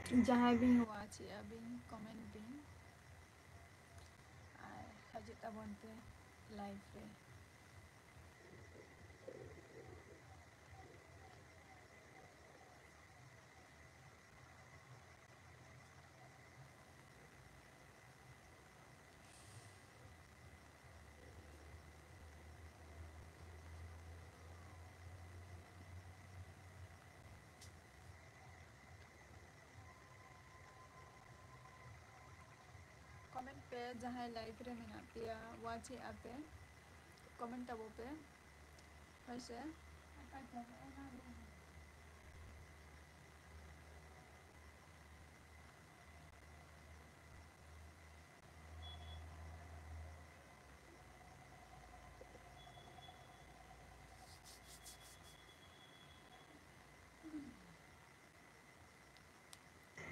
जहाँ भी watch अभी comment भी और हजू तबन पे live पे comment पे जहाँ live रे मिना पिया watch आपे comment तबो पे वैसे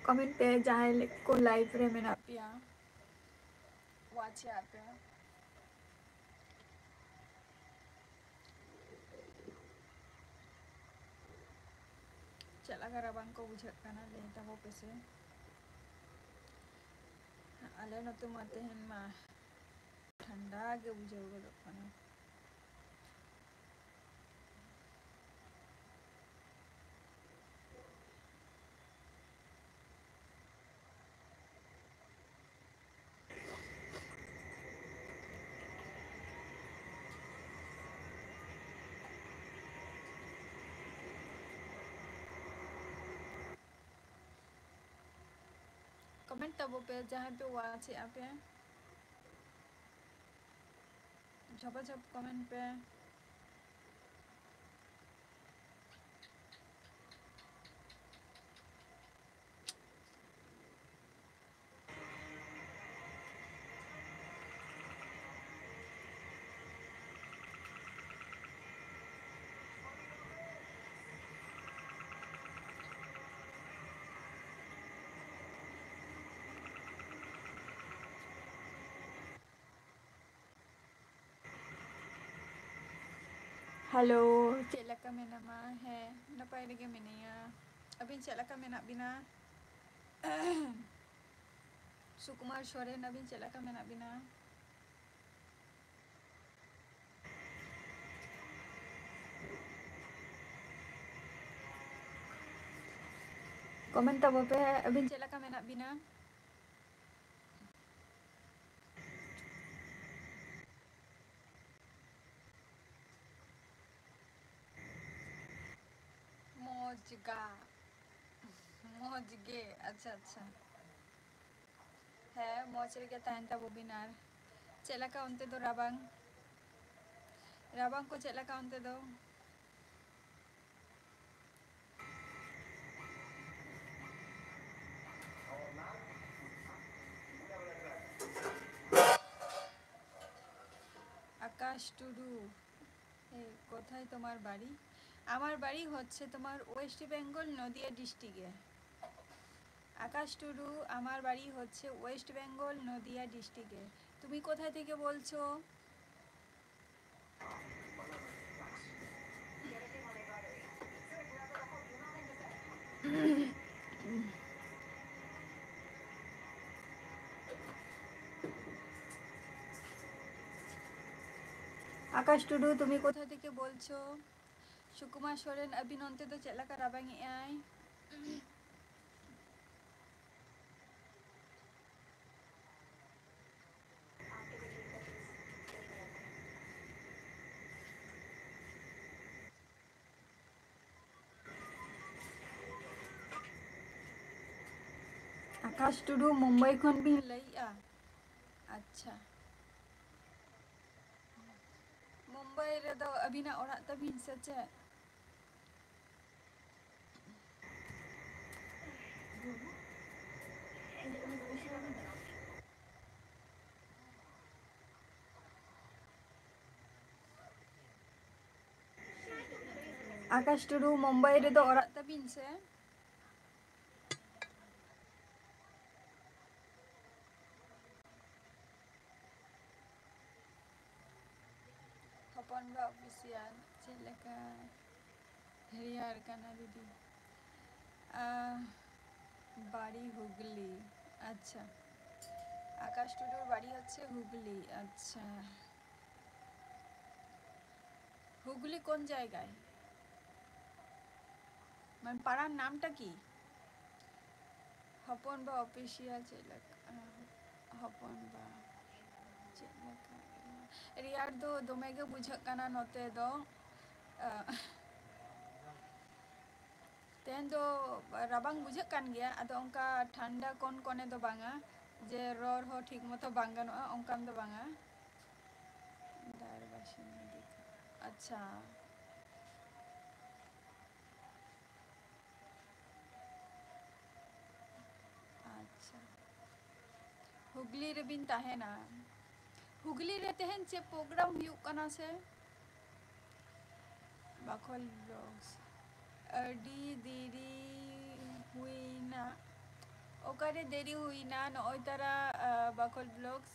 comment पे जहाँ को live रे मिना पिया watch आपे चला कर abang को बुझत करना ले तबो पे से आले न तो मते हैं माँ ठंडा के बुझे होगा तो खाना comment तबो पे जहाँ पे watch आपे झपा झप comment पे Halo, cila kami nama है नपाई लगे मिनिया अभी चला कमी ना बिना सुकुमार शोरे नबी चला कमी ना बिना कमेंट तब पे अभी चला कमी ना बिना मौजगा मौजगे अच्छा अच्छा है मौजरे के तान तब बिनार चला का उनते दो राबांग राबांग को चला का उनते दो আকাশ টুডু এই কোথায় তোমার বাড়ি আমার বাড়ি হচ্ছে তোমার ওয়েস্ট বেঙ্গল নদিয়া ডিস্ট্রিক্টে আকাশ টুডু আমার বাড়ি হচ্ছে ওয়েস্ট বেঙ্গল নদিয়া ডিস্ট্রিক্টে তুমি কোথায় থেকে বলছো আকাশ টুডু তুমি কোথা থেকে বলছো সুকুমার সোরেন অভিনন্তে তো চেলাকা রাবাঙি আয় আকাশ টুডু মুম্বাই খন বিন লইয়া আচ্ছা মুম্বাই রে তো অভিনা ওড়াগ তাবিন সে চেদ আকাশ টুডু মুম্বাই রে তো ওড়াগ তাবিন সে হপন বা অফিসিয়াল চেলাকা হেরিয়ার কানা দিদি বাড়ি হুগলি। আচ্ছা, আকাশ টুডুর বাড়ি হচ্ছে হুগলি। আচ্ছা, হুগলি কোন জায়গায়, মানে পাড়ার নামটা কি? হপন বা অফিসিয়াল ᱪᱮᱫ ᱞᱮᱠᱟ ᱦᱚᱯᱚᱱ ᱵᱟ ᱪᱮᱫ ᱞᱮᱠᱟ ᱨᱮᱭᱟᱲ ᱫᱚ ᱫᱚᱢᱮ ᱜᱮ ᱵᱩᱡᱷᱟᱹᱜ ᱠᱟᱱᱟ ᱱᱚᱛᱮ ᱫᱚ ᱛᱮᱦᱮᱧ ᱫᱚ ᱨᱟᱵᱟᱝ ᱵᱩᱡᱷᱟᱹᱜ ᱠᱟᱱ ᱜᱮᱭᱟ, ᱟᱫᱚ ᱚᱱᱠᱟ ᱴᱷᱟᱱᱰᱟ ᱠᱚᱱ ᱠᱚᱱᱮ ᱫᱚ ᱵᱟᱝᱟ, ᱡᱮ ᱨᱚᱲ ᱦᱚᱸ ᱴᱷᱤᱠ ᱢᱚᱛᱚ ᱵᱟᱝ ᱜᱟᱱᱚᱜᱼᱟ ᱚᱱᱠᱟᱱ ᱫᱚ ᱵᱟᱝᱟ। ᱫᱟᱨᱵᱟᱥᱤᱱᱤ আচ্ছা, আচ্ছা, হুগলি রেবিন তাহেনা। হুগলি রে তেহেন চে প্রোগ্রাম হুᱭᱩᱜ ᱠᱟᱱᱟ ᱥᱮ ᱵᱟᱠᱷᱳᱞ ᱵᱞᱚᱜᱥ ᱟᱹᱰᱤ ᱫᱮᱨᱤ ᱦᱩᱭᱱᱟ। ᱚᱠᱟᱨᱮ ᱫᱮᱨᱤ ᱦᱩᱭᱱᱟ, ᱱᱚᱜᱼᱚᱭ ᱛᱟᱨᱟ ᱵᱟᱠᱷᱳᱞ ᱵᱞᱚᱜᱥ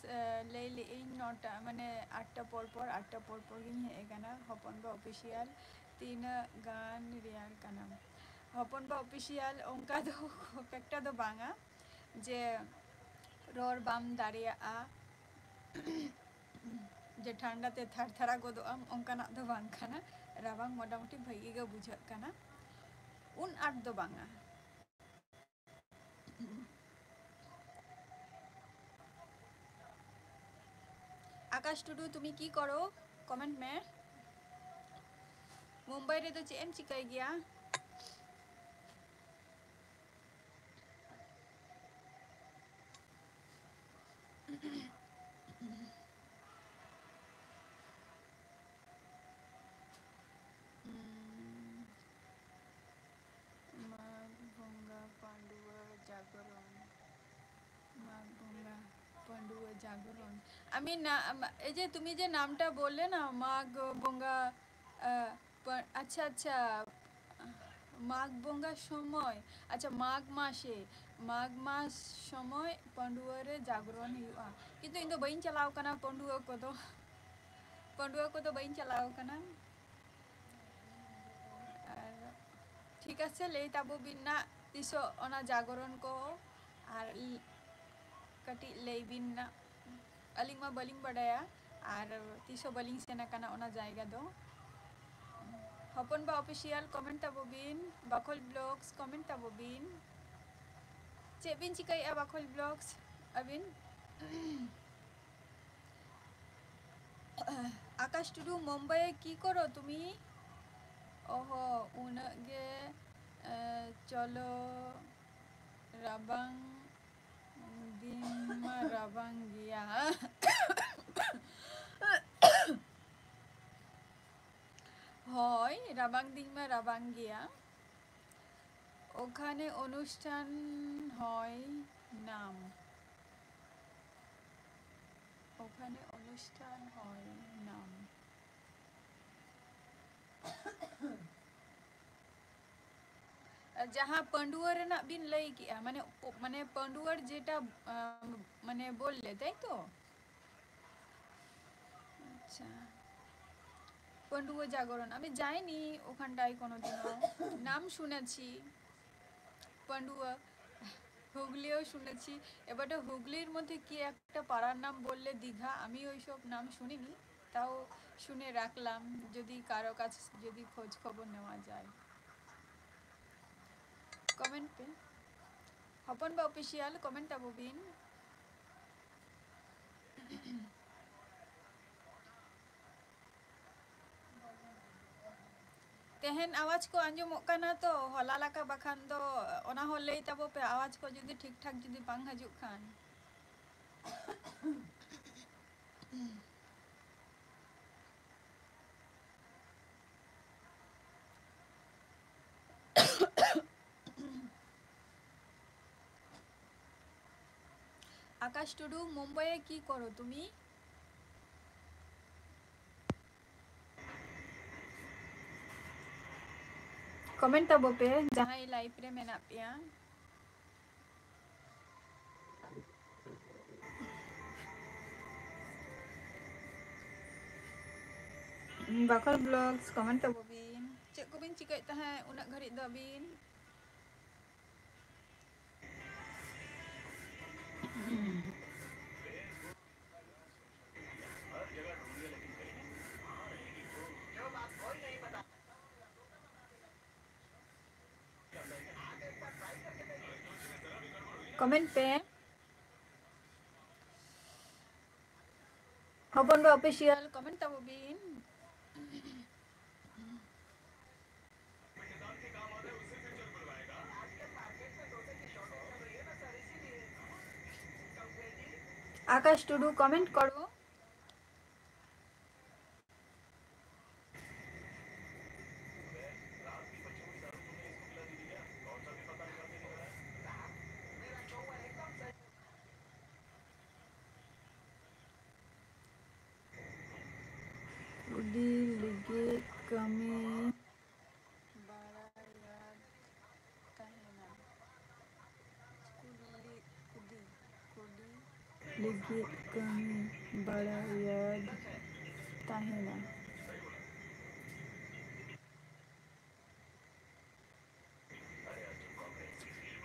ᱞᱟᱹᱭ ᱞᱮᱜᱼᱟᱹᱧ 9টা মানে 8টা পর গিᱧ ᱦᱮᱡ ᱟᱠᱟᱱᱟ। ᱦᱚᱯᱚᱱ ᱵᱟ ᱚᱯᱷᱤᱥᱤᱭᱟᱞ ᱛᱤᱱᱟᱹᱜ ᱜᱟᱱ ᱨᱮᱭᱟᱲ ᱠᱟᱱᱟ। ᱦᱚᱯᱚᱱ ᱵᱟ ᱚᱯᱷᱤᱥᱤᱭᱟᱞ ᱚᱱᱠᱟ ᱫᱚ ᱠᱷᱩᱵ একটা ᱫᱚ ᱵᱟᱝᱟ যে রড় বাম দাঁড়িয়াগᱼᱟ যে ঠান্ডাতে থারথারা গদᱚᱜᱼᱟᱢ ᱚᱱᱠᱟᱱᱟᱜ ᱫᱚ ᱵᱟᱝ ᱠᱟᱱᱟ। ᱨᱟᱵᱟᱝ ᱢᱚᱴᱟᱢᱩᱴᱤ ᱵᱷᱟᱹᱜᱤ ᱜᱮ ᱵᱩᱡᱷᱟᱹᱜ ᱠᱟᱱᱟ, ᱩᱱ ᱟᱸᱴ ᱫᱚ ᱵᱟᱝᱟ। আকাশ টুডু তুমি কি করো কমেন্ট মে। মুম্বাই রেদো চেদ এম চিকাই গিয়া? মাঘ ভঙ্গা পান্ডুয়া জাগরণ, মাঘ ভঙ্গা পান্ডুয়া জাগরণ। আমি না এই যে তুমি যে নামটা বললে না মাঘ ভঙ্গা, আচ্ছা আচ্ছা, মাঘ ভঙ্গার সময়, আচ্ছা মাঘ মাস সময় পান্ডুয়া রে জাগরণ ᱦᱩᱭᱩᱜᱼᱟ। কিন্তু ᱤᱧ ᱫᱚ ᱵᱟᱹᱧ ᱪᱟᱞᱟᱣ ᱠᱟᱱᱟ ᱯᱟᱺᱰᱩᱣᱟᱹ ᱠᱚᱫᱚ ᱵᱟᱹᱧ ᱪᱟᱞᱟᱣ ᱠᱟᱱᱟ। ᱟᱨ ᱴᱷᱤᱠ আছে ᱞᱟᱹᱭ ᱛᱟᱵᱚ ᱵᱤᱱ ᱱᱟ ᱛᱤᱥᱚᱜ ᱚᱱᱟ ᱡᱟᱜᱚᱨᱚᱱ ᱠᱚ, ᱟᱨ ᱠᱟᱹᱴᱤᱡ ᱞᱟᱹᱭ ᱵᱤᱱ ᱱᱟ, ᱟᱹᱞᱤᱧ ᱢᱟ ᱵᱟᱹᱞᱤᱧ ᱵᱟᱰᱟᱭᱟ ᱟᱨ ᱛᱤᱥᱦᱚᱸ ᱵᱟᱹᱞᱤᱧ ᱥᱮᱱ ᱟᱠᱟᱱᱟ ᱚᱱᱟ ᱡᱟᱭᱜᱟ ᱫᱚ। ᱦᱚᱯᱚᱱ ᱵᱟ ᱚᱯᱷᱤᱥᱤᱭᱟᱞ ᱠᱚᱢᱮᱱᱴ ᱛᱟᱵᱚ ᱵᱤᱱ, ᱵᱟᱠᱷᱳᱞ ᱵᱞᱚᱜᱥ ᱠᱚᱢᱮᱱᱴ ᱛᱟᱵᱚ ᱵᱤᱱ, ᱪᱮᱫ ᱵᱤᱱ ᱪᱤᱠᱟᱹᱭᱮᱫᱼᱟ ᱵᱟᱠᱷᱳᱞ ᱵᱞᱚᱜᱥ ᱟᱹᱵᱤᱱ? আকাশ টুডু মুম্বাইয়ে কি করো তুমি? ওহো উনাগ গে চলো রাবাং দিন মা রাবাং গিয়া। হয় রাবাং দিন মা রাবাং গিয়া, ওখানে অনুষ্ঠান হয় নাম, ওখানে অনুষ্ঠান হয় নাম। जहाँ পান্ডুয়ার রেনাগ বিন লই কিয়া, মানে পান্ডুয়ার যেটা মানে বললে তাই তো? আচ্ছা, পান্ডুয়া জাগরণ আমি যাইনি ওখানটায় কোনোদিনও, নাম শুনেছি পান্ডুয়া, হুগলিও শুনেছি। এবারে হুগলির মধ্যে কি একটা পাড়ার নাম বললে দীঘা, আমি ওইসব নাম শুনিনি, তাও শুনে রাখলাম যদি কারো কাছে যদি খোঁজ খবর নেওয়া যায়। কমেন্ট পে হপন বা অফিসিয়াল কমেন্ট তাবো বিন। तेहन आवाज को आंजमोग काना तो हला लाका बखान दो ओना हो लई ताबो पे आवाज को जुदी ठीक ठाक जुदी बांग हजुग खान। আকাশ টুডু মুম্বাইয়ে কি করো তুমি? कमेंट तबो पे जहाँ लाइफ रे मेना पेया। बाखल ब्लॉग्स कमेंट तबो बिन, चेक को बिन चिकाई तहां उना घड़ी द बिन। कमेंट पे हपन बा ऑफिशियल कमेंट तब बिन आकाश टुडू कमेंट करो लिगे कमी बड़ा याद कहना लिगे कमी बड़ा याद कहना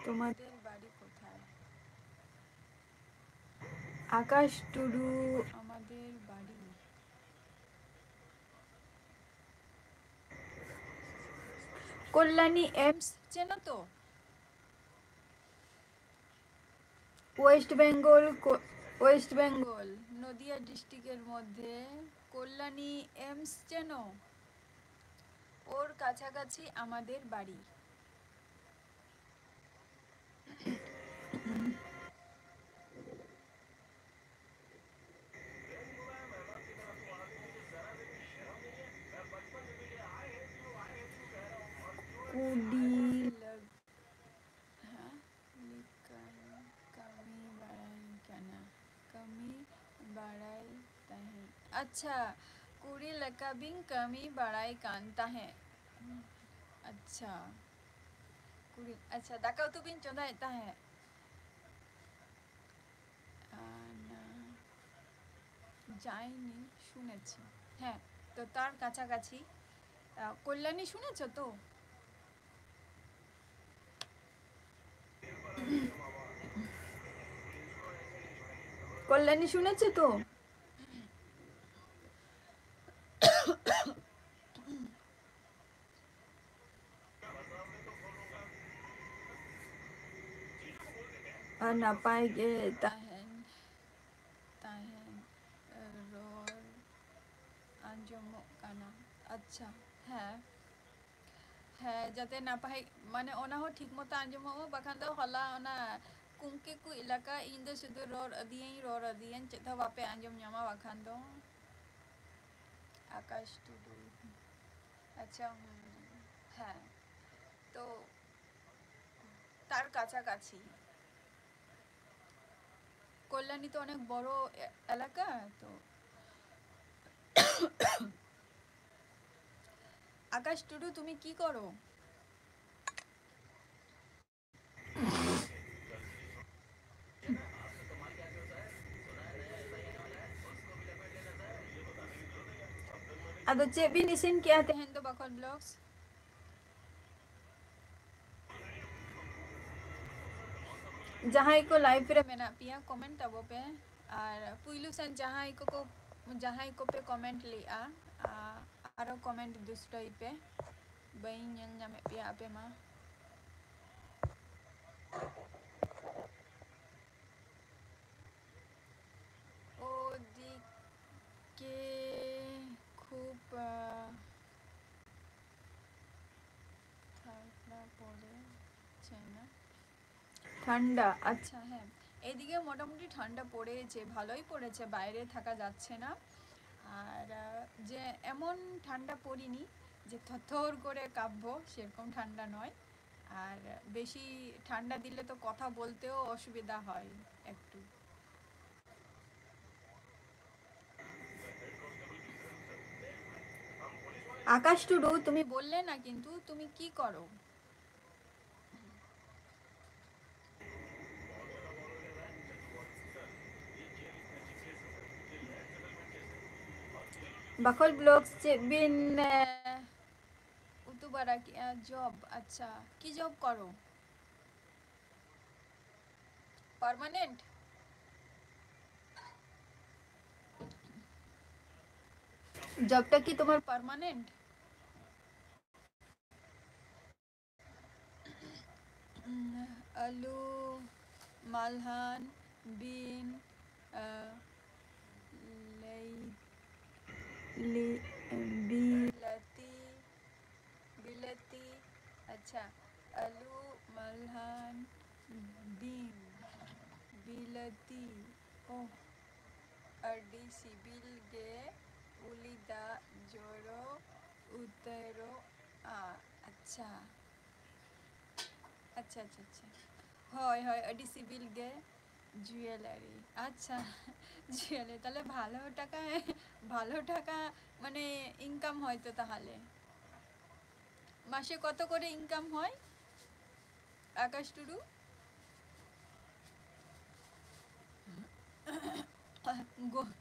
তোমাদের বাড়ি কোথায় আকাশ টুডু আমাদের বাড়ি কল্যাণী এমস চেনো তো ওয়েস্ট বেঙ্গল নদিয়া ডিস্ট্রিক্টের মধ্যে কল্যাণী এমস চেনো ওর কাছাকাছি আমাদের বাড়ি अच्छा कुड़ी लकाबिंग कमी बड़ाई कांता है अच्छा कुड़ी अच्छा दाकाओ तो बिन चोदा এটা है যাইনি শুনেছি হ্যাঁ তো তার কাছাকাছি কল্যাণী শুনেছো তো কল্যাণী শুনেছো তো নাপাই গে তাহেন তাহেন রোর আঞ্জমক কানা আচ্ছা হ্যাঁ হ্যাঁ যাতে নাপাই মানে ওনা হো ঠিক মতো আঞ্জমক বাখান দো হলা ওনা কুমকে কু এলাকা ইন্দো শুধু রোর আদিয়েন চেতা বাপে আঞ্জম জামা বাখান দো আকাশ টুডু আচ্ছা হ্যাঁ তো তার কাছাকাছি কল্যাণী তো অনেক বড় এলাকা তো আকাশ টুডু তুমি কি করো আদো চেবি নিসিন কি আতে হেন তো বাকল ব্লগস जहाँ को लाइव रे मेना पिया कमेंट तबो पे और पुइलु सन जहाँ को पे कमेंट लिया आरो कमेंट दूसरा पे बई ñan ñame पिया पे मा ओ दिके खूब ঠান্ডা পড়েছে না ঠান্ডা আচ্ছা হ্যাঁ এইদিকে মোটামুটি ঠান্ডা পড়েছে ভালোই পড়েছে বাইরে থাকা যাচ্ছে না আর যে এমন ঠান্ডা পড়িনি যে থরথর করে কাঁপবো সেরকম ঠান্ডা নয় আর বেশি ঠান্ডা দিলে তো কথা বলতেও অসুবিধা হয় একটু আকাশ টুডু তুমি বললে না কিন্তু তুমি কি করো বাকল ব্লগস বিন উতুবারা কি জব আচ্ছা কি জব করো পার্মানেন্ট জবটা কি তোমার পার্মানেন্ট আলু মালহান, বিন, আহ, লেই- লি- বিলাতি, বিলাতি, আচ্ছা, আলু, মালহান, বিন, বিলাতি, ও আরডি সিবিল গে, উলিদা, জোরো, উতেরো, আ আচ্ছা আচ্ছা আচ্ছা আচ্ছা, হয় হয় আরডি সিবিল গে, জুয়েলারি, আচ্ছা জুয়েলারি, তাহলে ভালো টাকা মানে ইনকাম হয় তো তাহলে। মাসে কত করে ইনকাম হয় আকাশ টুডু? গো-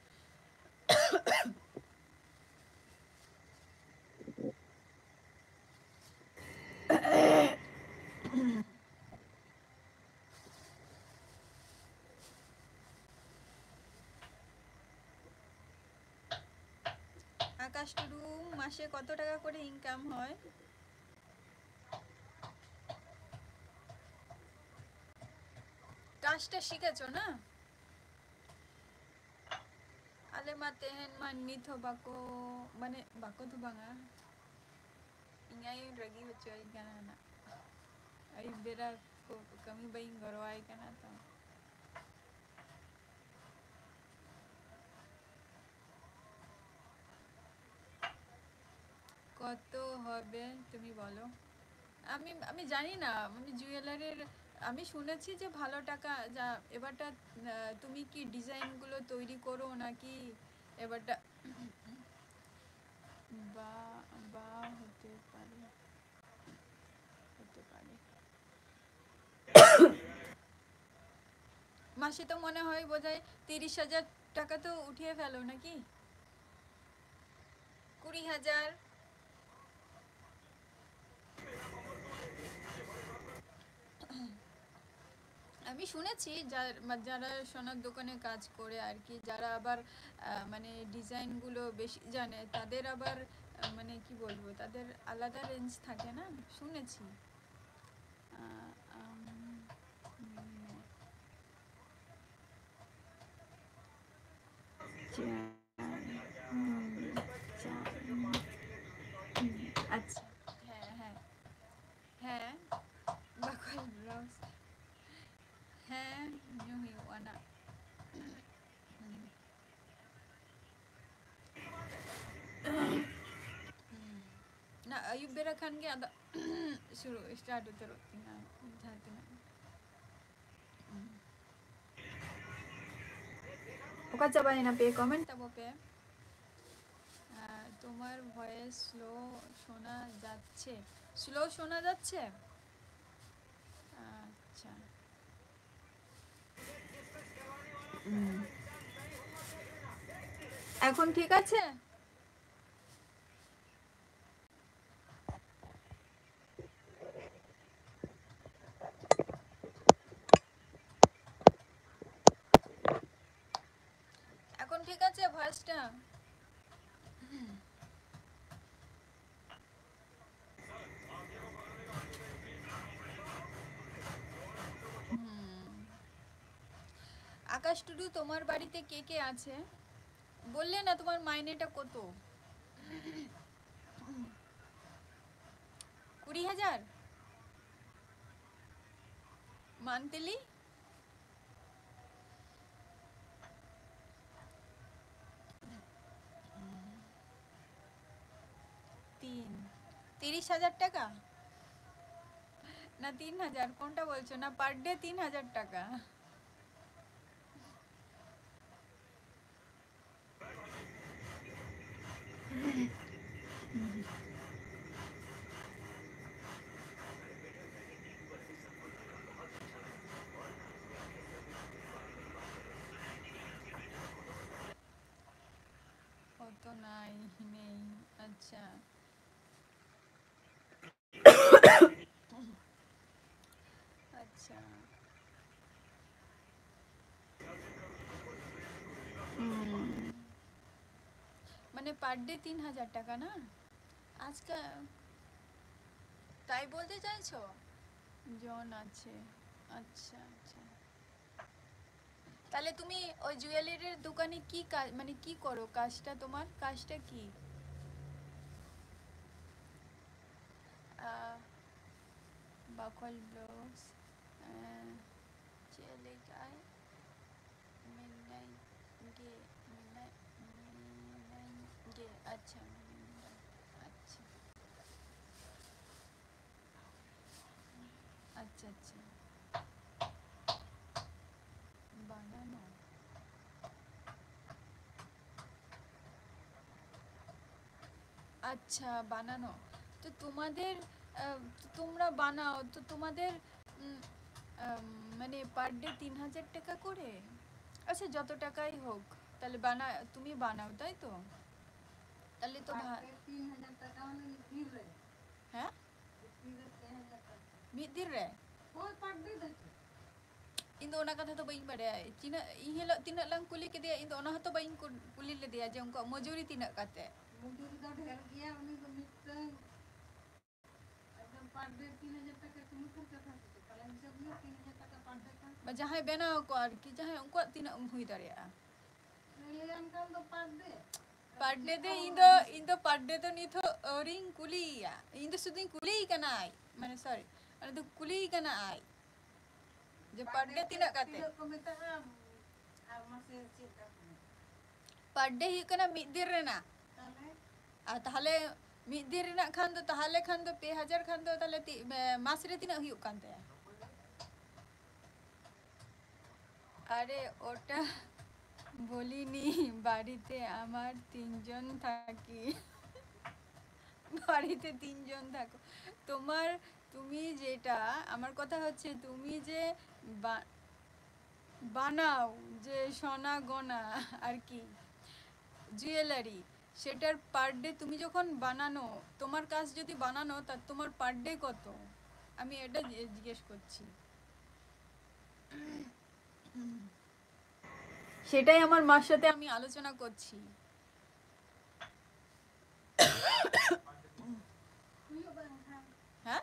আকাশ টুডু মাসে কত টাকা করে ইনকাম হয়? কাজটা শিখেছো না? আলে matehen man nito bako mane bako to banga ingay ragi hocho ay kana na ay bera ko kami ba yung garo ay kana to কত হবে তুমি বলো? আমি আমি জানি না, আমি জুয়েলারির আমি শুনেছি যে ভালো টাকা যা এবারটা। তুমি কি ডিজাইনগুলো তৈরি করো নাকি এবারটা? বা বা হতে পারে, হতে পারে। মাসে তো মনে হয় বোধহয় 30,000 টাকা তো উঠিয়ে ফেলো নাকি? 20,000? আমি শুনেছি যারা সোনার দোকানে কাজ করে আর কি, যারা আবার মানে ডিজাইনগুলো বেশি জানে তাদের আবার মানে কি বলবো, তাদের আলাদা রেঞ্জ থাকে না, শুনেছি। আহ, আম, উম, আচ্ছা, হ্যাঁ হ্যাঁ হ্যাঁ, বাকল ব্লাউজ, হ্যাঁ নিউ হিওয়ানা। ना अयुब बेरा खान के आधा शुरू स्टार्ट होते रोकती ना जाते ना ওকা চাবাই না পে কমেন্ট তাবো পে তোমার ভয়েস শোনা যাচ্ছে, স্লো শোনা যাচ্ছে। আচ্ছা, এখন ঠিক আছে? এখন ঠিক আছে ভয়েসটা? আকাশ টুডু তোমার বাড়িতে কে কে আছে? বললে না তোমার মাইনেটা কত? 20,000 মান্থলি? 30,000 টাকা না 3,000, কোনটা বলছো? না পার ডে 3,000 টাকা? কত নাই, নেই, আচ্ছা আচ্ছা। মানে পার ডে 3,000 টাকা না আজকাল? তাই বলতে চাইছো? জন আছে, আচ্ছা আচ্ছা। তাহলে তুমি ওই জুয়েলারির দোকানে কি কাজ, মানে কি করো, কাজটা তোমার কাজটা কি? আহ, বাকল ব্লাউজ, চেলেকায় মিলাই গে, মিলাই মিলাই গে, আচ্ছা মিলাই, আচ্ছা আচ্ছা আচ্ছা, বানানো, আচ্ছা বানানো। তো তোমাদের তোমরা বানাও তো তোমাদের উম, আম, মানে পার ডে 3,000 টাকা করে? আচ্ছা যত টাকাই হোক, তাহলে তুমি বানাও তাই তো? তাহলে তো হ্যাঁ, ᱢᱤᱫ ᱫᱤᱱ ᱨᱮ? ᱤᱧ ᱫᱚ ᱚᱱᱟ ᱠᱟᱛᱷᱟ ᱫᱚ ᱵᱟᱹᱧ ᱵᱟᱲᱟᱭᱟ, ᱛᱤᱱᱟᱹᱜ ᱤᱧ ᱦᱤᱞᱳᱜ ᱛᱤᱱᱟᱹᱜ ᱞᱟᱝ ᱠᱩᱞᱤ ᱠᱮᱫᱮᱭᱟ, ᱤᱧ ᱫᱚ ᱚᱱᱟ ᱦᱚᱸᱛᱚ ᱵᱟᱹᱧ ᱠᱩᱞᱤ ᱞᱮᱫᱮᱭᱟ ᱡᱮ ᱩᱱᱠᱩᱣᱟᱜ ᱢᱚᱡᱩᱨᱤ ᱛᱤᱱᱟᱹᱜ ᱠᱟᱛᱮ? ᱢᱚᱡᱩᱨᱤ ᱫᱚ ᱰᱷᱮᱨ ᱜᱮᱭᱟ, ᱩᱱᱤ ᱫᱚ ᱢᱤᱫᱴᱟᱝ একদম পার ডে 3,000 টাকা তুমি খরচা থাকছে, তাহলে হিসাব নিয়ে 3,000 টাকা পার ডে খান। ᱡᱟᱦᱟᱸᱭ ᱵᱮᱱᱟᱣ ᱟᱠᱚ ᱟᱨᱠᱤ, ᱡᱟᱦᱟᱸᱭ ᱩᱱᱠᱩᱣᱟᱜ ᱛᱤᱱᱟᱹᱜ ᱦᱩᱭ ᱫᱟᱲᱮᱭᱟᱜᱼᱟ? ᱞᱟᱹᱭᱟᱢ ᱠᱷᱟᱱ ᱫᱚ ᱯᱟᱨ ᱰᱮ ᱫᱚ ᱤᱧ ᱫᱚ ᱯᱟᱨ ᱰᱮ ᱫᱚ ᱱᱤᱛ ᱦᱚᱸ ᱟᱹᱣᱨᱤᱧ ᱠᱩᱞᱤᱭᱮᱭᱟ, ᱤᱧ ᱫᱚ ᱥᱩᱫᱩᱧ ᱠᱩᱞᱤᱭᱮ ᱠᱟᱱᱟ ᱟᱡ, ᱢᱟᱱᱮ ᱥᱚᱨᱤ, ᱚᱱᱟ ᱫᱚ ᱠᱩᱞᱤᱭᱮ ᱠᱟᱱᱟ ᱟᱡ ᱡᱮ ᱯᱟᱨ ᱰᱮ ᱛᱤᱱᱟᱹᱜ ᱠᱟᱛᱮ? ᱛᱤᱱᱟᱹᱜ ᱠᱚ ᱢᱮᱛᱟᱜᱼᱟ ᱟᱨ ᱢᱟᱥᱮ ᱪᱮᱫ ᱞᱮᱠᱟ ᱠᱚ ᱢᱮᱛᱟᱜᱼᱟ? ᱯᱟᱨ ᱰᱮ ᱦᱩᱭᱩᱜ ᱠᱟᱱᱟ ᱢᱤᱫ ᱫᱤᱱ ᱨᱮᱱᱟᱜ, ᱛᱟᱦᱞᱮ ᱢᱤᱫ ᱫᱤᱱ ᱨᱮᱱᱟᱜ ᱠᱷᱟᱱ ᱫᱚ ᱛᱟᱦᱞᱮ ᱠᱷᱟᱱ ᱫᱚ 2,000 ᱠᱷᱟᱱ ᱫᱚ ᱛᱟᱦᱞᱮ ᱢᱟᱥ ᱨᱮ ᱛᱤᱱᱟᱹᱜ ᱦᱩᱭᱩᱜ ᱠᱟᱱ ᱛᱟᱭᱟ? আরে ওটা বলিনি, বাড়িতে আমার 3জন থাকি, বাড়িতে 3জন থাকো তোমার। তুমি যেটা, আমার কথা হচ্ছে তুমি যে বানাও, যে সোনা গয়না আর কি, জুয়েলারি, সেটার পার ডে তুমি যখন বানানো, তোমার কাজ যদি বানানো, তা তোমার পার ডে কত? আমি এটা জিজ্ঞেস করছি, সেটাই আমার মার সাথে আমি আলোচনা করছি। হ্যাঁ,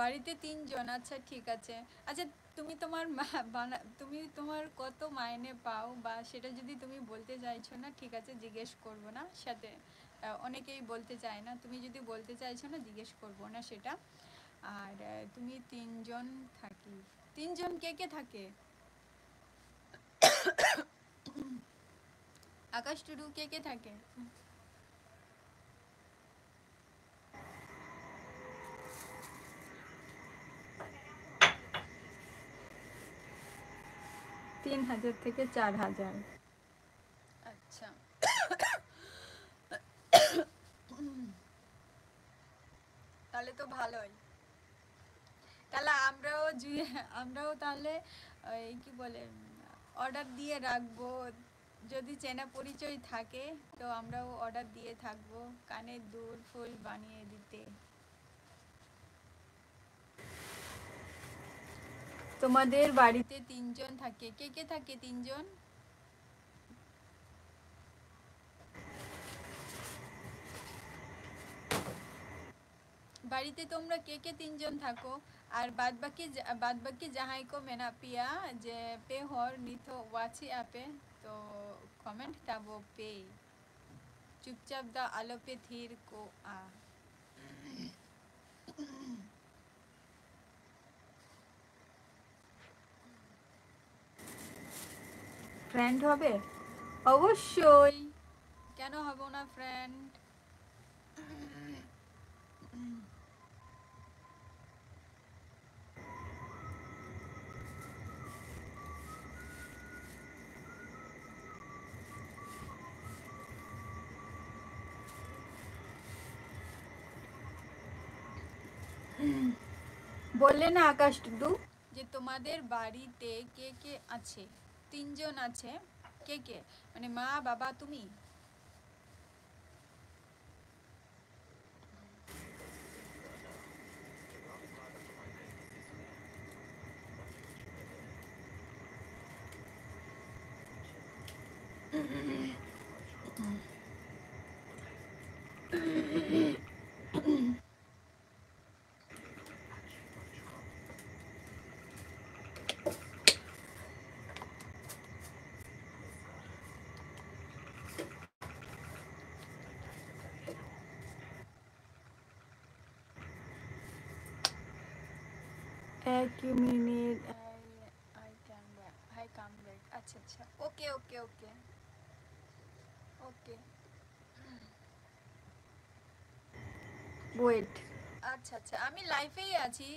বাড়িতে 3জন, আচ্ছা ঠিক আছে। আচ্ছা তুমি তোমার তুমি তোমার কত মাইনে পাও, বা সেটা যদি তুমি বলতে চাইছো না, ঠিক আছে জিজ্ঞেস করবো না, সাথে অনেকেই বলতে চায় না, তুমি যদি বলতে চাইছো না জিজ্ঞেস করবো না সেটা। আর তুমি 3জন থাকি, 3জন কে কে থাকে? আকাশ টুডু, কে কে থাকে? 3,000 থেকে 4,000। আচ্ছা, তাহলে তো ভালোই। তাহলে আমরাও তাহলে ওই কি বলে অর্ডার দিয়ে রাখবো, যদি চেনা পরিচয় থাকে তো আমরাও অর্ডার দিয়ে থাকবো কানের দুল ফুল বানিয়ে দিতে। তোমাদের বাড়িতে 3জন থাকে, কে কে থাকে 3জন? বাড়িতে তোমরা কে কে 3জন থাকো? আর বাদ বাকি যাহাই কো মেনা পিয়া যে পে হর নিথো ওয়াচি আপে, তো কমেন্ট তাবো পে চুপচাপ দা আলো পে ধীর কো আ। ফ্রেন্ড হবে অবশ্যই, কেন হব না ফ্রেন্ড? বললে না আকাশ টুডু যে তোমাদের বাড়িতে কে কে আছে? 3জন আছে, কে কে, মানে মা বাবা তুমি? এক minute I can back I come back আচ্ছা আচ্ছা ওকে ওকে ওকে ওকে ওয়েট আচ্ছা আচ্ছা আমি লাইফেই আছি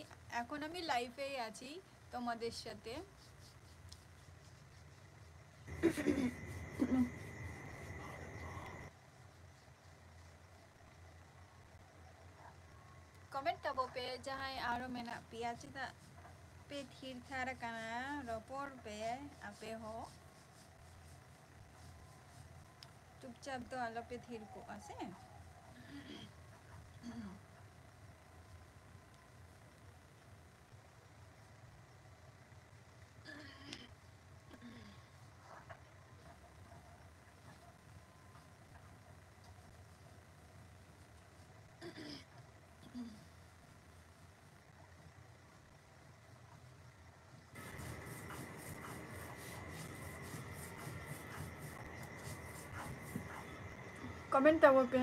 এখন আমি লাইফেই আছি তোমাদের সাথে comment tabo pe jahai aro mena pia chita pe thir thara kana ropor pe ape ho चुपचाप तो आलो पे थीर को आसे कमेंट tabo pe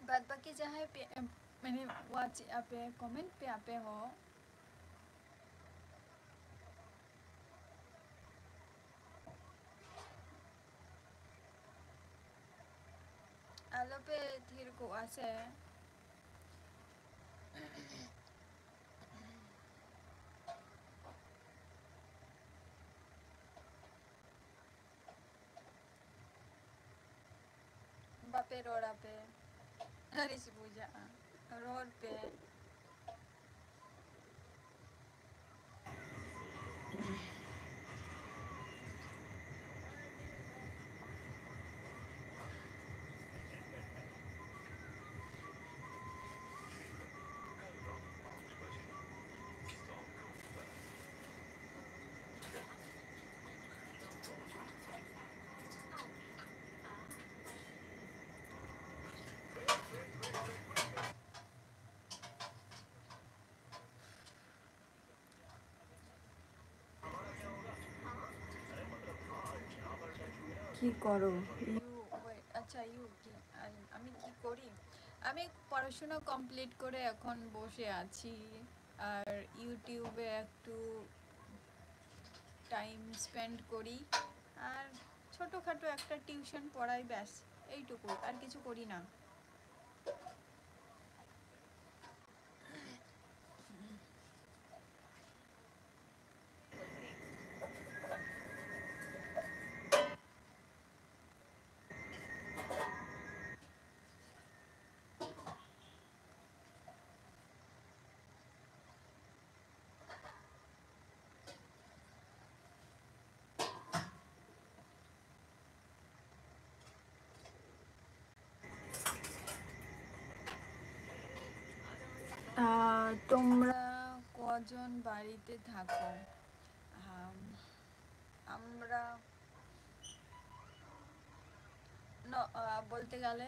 बाद बाकी जहाँ पे मैंने वाच पे कमेंट पे आपे हो आलो पे थीर को आसे बापे रोड़ा पे हरीश पूजा रोड पे কি করো ইউ আচ্ছা ইউ কি আমি কি করি আমি পড়াশোনা কমপ্লিট করে এখন বসে আছি আর ইউটিউবে একটু টাইম স্পেন্ড করি আর ছোটোখাটো একটা টিউশন পড়াই ব্যাস এইটুকু আর কিছু করি না তোমরা কজন বাড়িতে থাকো আমরা বলতে গেলে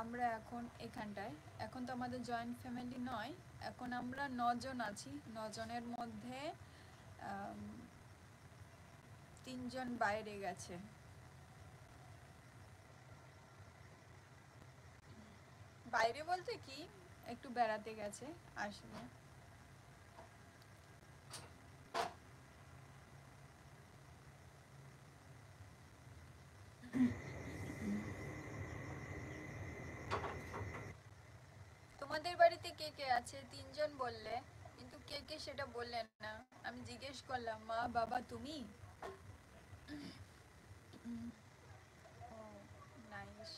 আমরা এখন এখানটায় এখন তো আমাদের জয়েন্ট ফ্যামিলি নয় এখন আমরা 9 জন আছি 9 জনের মধ্যে 3 জন বাইরে গেছে বাইরে বলতে কি একটু বেড়াতে গেছে আসলে তোমাদের বাড়িতে কে কে আছে 3 জন বললে কিন্তু কে কে সেটা বললেন না আমি জিজ্ঞেস করলাম মা বাবা তুমি ও নাইস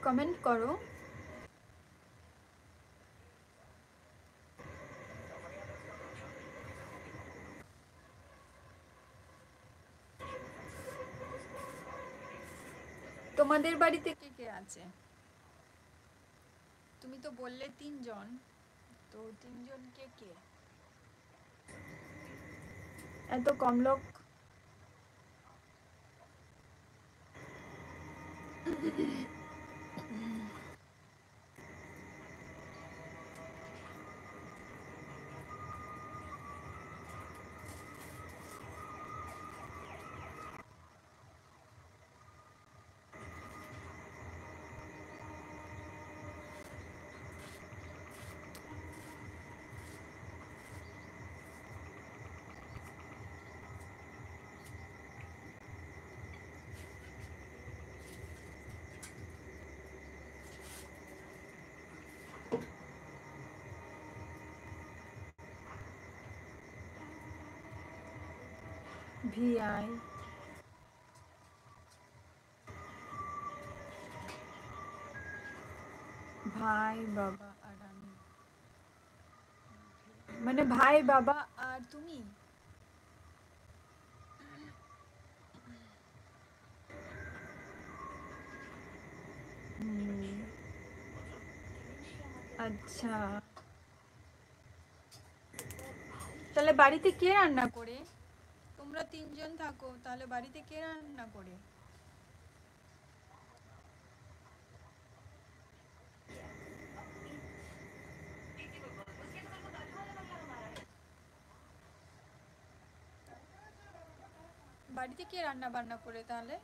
কমেন্ট করো তোমাদের বাড়িতে কে কে আছে? তুমি তো বললে 3 জন, তো 3 জন কে কে? এত কম লোক? ভিআই, ভাই বাবা আর আমি, মানে ভাই বাবা আর তুমি? হুম, আচ্ছা, তাহলে বাড়িতে কে রান্না করে? তোমরা 3 জন থাকো, তাহলে বাড়িতে কে রান্না করে? বাড়িতে কে রান্না বান্না করে তাহলে?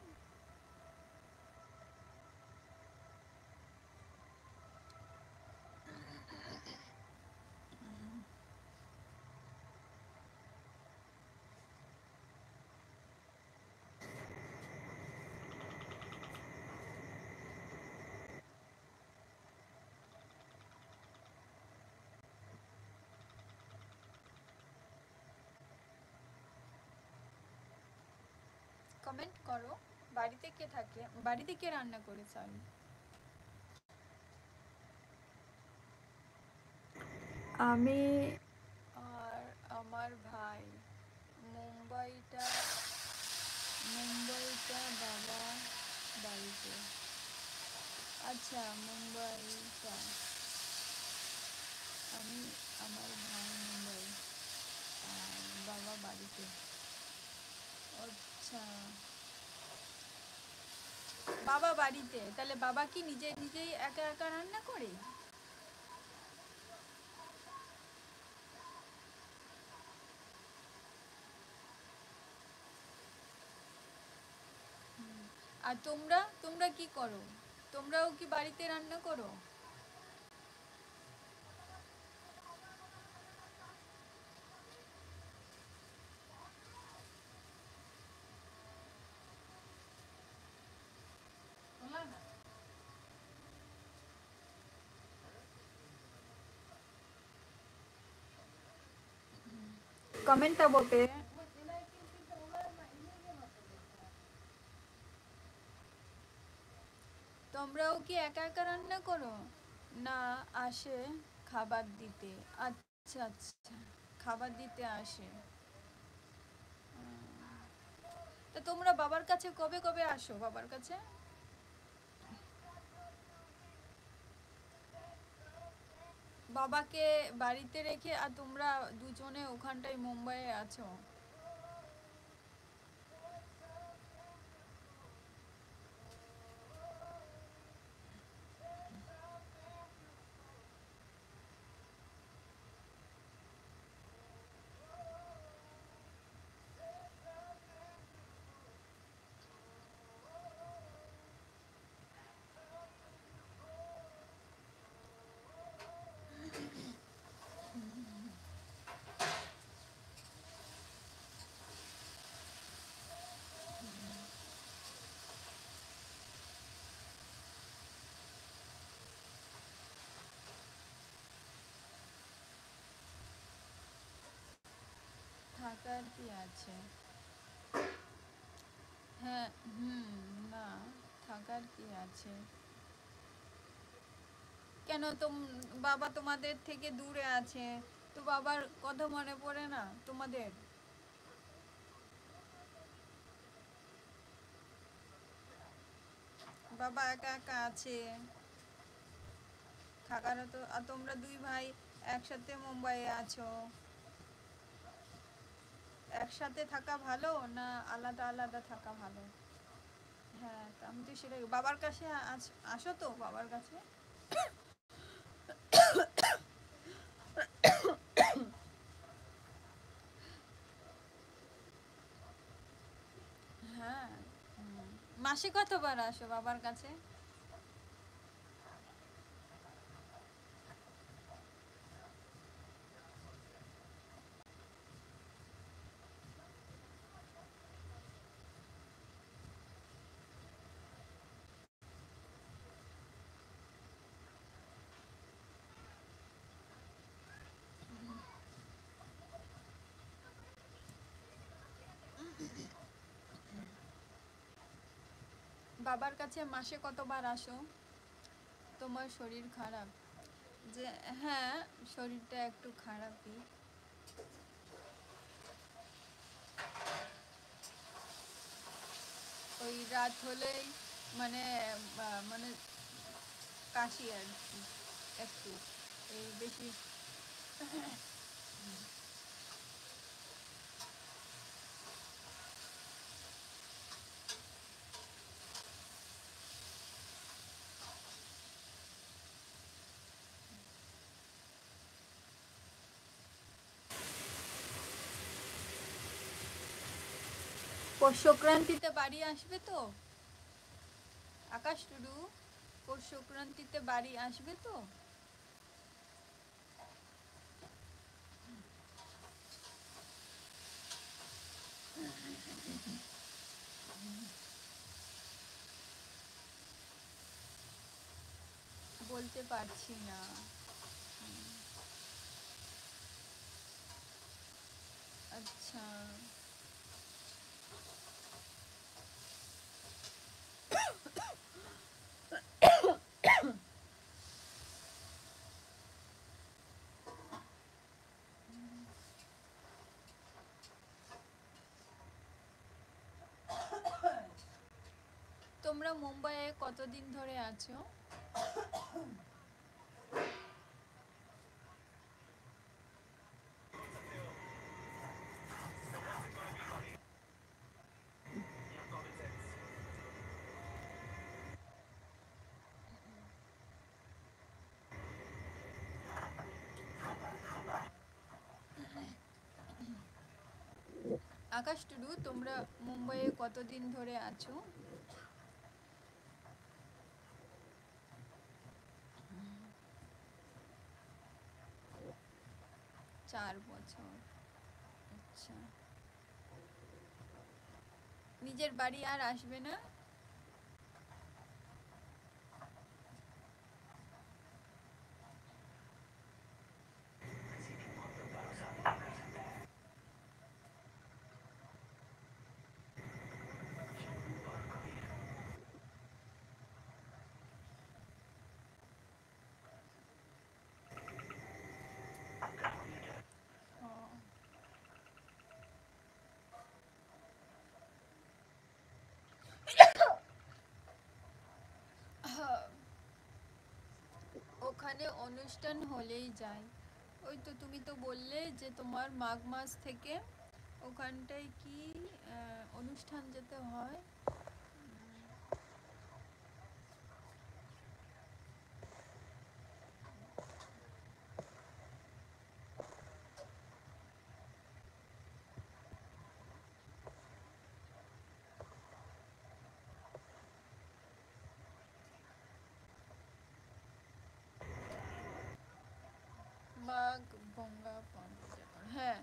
কমেন্ট করো, বাড়িতে কে থাকে, বাড়িতে কে রান্না করে? সরি, আমি আর আমার ভাই। মুম্বাইটা, মুম্বাইটা বাবা বাড়িতে। আচ্ছা, মুম্বাইটা আমি, আমার ভাই মুম্বাই আর বাবা বাড়িতে। আচ্ছা, বাবা বাড়িতে, তাহলে বাবা কি নিজে নিজেই একা একা রান্না করে? আর তোমরা তোমরা কি করো? তোমরাও কি বাড়িতে রান্না করো? Comenta, Bope. তোমরাও কি একা একা রান্না করো? না, আসে খাবার দিতে। আচ্ছা আচ্ছা, খাবার দিতে আসে। তা তোমরা বাবার কাছে কবে কবে আসো, বাবার কাছে? বাবাকে বাড়িতে রেখে আর তোমরা দুজনে ওখানটায় মুম্বাইয়ে আছো? থাকার কি আছে? হ্যাঁ, না, থাকার কি আছে? কেন বাবা তোমাদের থেকে দূরে আছে, তো বাবার কথা মনে পড়ে না তোমাদের? বাবা একা একা আছে, থাকারও তো। আর তোমরা দুই ভাই একসাথে মুম্বাইয়ে আছো, একসাথে থাকা ভালো না আলাদা আলাদা থাকা ভালো? হ্যাঁ, তো আমি তো সেটাই, বাবার কাছে আসো তো বাবার কাছে। হ্যাঁ। মাসে কতবার আসো বাবার কাছে? বাবার কাছে মাসে কতবার আসো? তোমার শরীর খারাপ? যে হ্যাঁ, শরীরটা একটু খারাপই। ওই রাত হলেই মানে মানে কাশি আর কি, একটু এই বেশি। পৌষ সংক্রান্তিতে বাড়ি আসবে তো আকাশ টুডু? পৌষ সংক্রান্তিতে বাড়ি আসবে তো? বলতে পারছি না। আচ্ছা। তোমরা মুম্বাইয়ে কতদিন ধরে আছো? আকাশ টুডু, তোমরা মুম্বাইয়ে কতদিন ধরে আছো? 4 বছর। আচ্ছা, নিজের বাড়ি আর আসবে না? ও, ওখানে অনুষ্ঠান হলেই যায়। ওই তো তুমি তো বললে যে তোমার মাঘ মাস থেকে ওখানটায় কি অনুষ্ঠান যেতে হয়। মাঘ গঙ্গা পাণ্ডু জাগরণ, হ্যাঁ,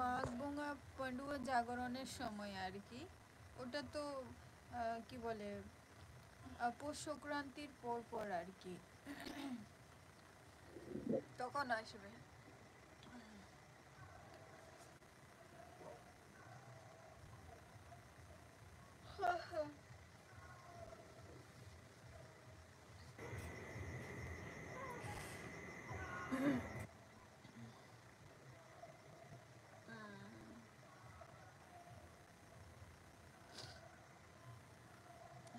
মাঘ গঙ্গা পাণ্ডু জাগরণের সময় আর কি। ওটা তো কি বলে পৌষ সংক্রান্তির পর পর আর কি, তখন আসবে।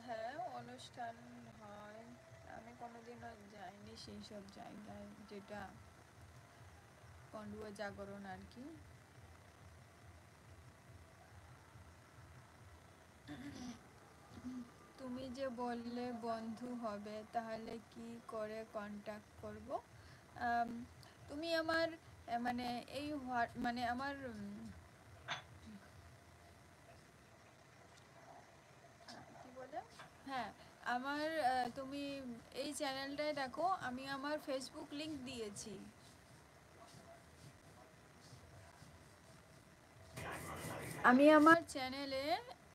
হ্যাঁ, অনুষ্ঠান আমরা যাইনি সেই সব জায়গায়, যেটা পণ্ডুয়া জাগরণ আর কি। তুমি যে বললে বন্ধু হবে, তাহলে কি করে কন্ট্যাক্ট করব? আম, তুমি আমার মানে এই মানে আমার কি বলে, হ্যাঁ, আমার তুমি এই চ্যানেলটায় দেখো, আমি আমার ফেসবুক লিংক দিয়েছি। আমি আমার চ্যানেলে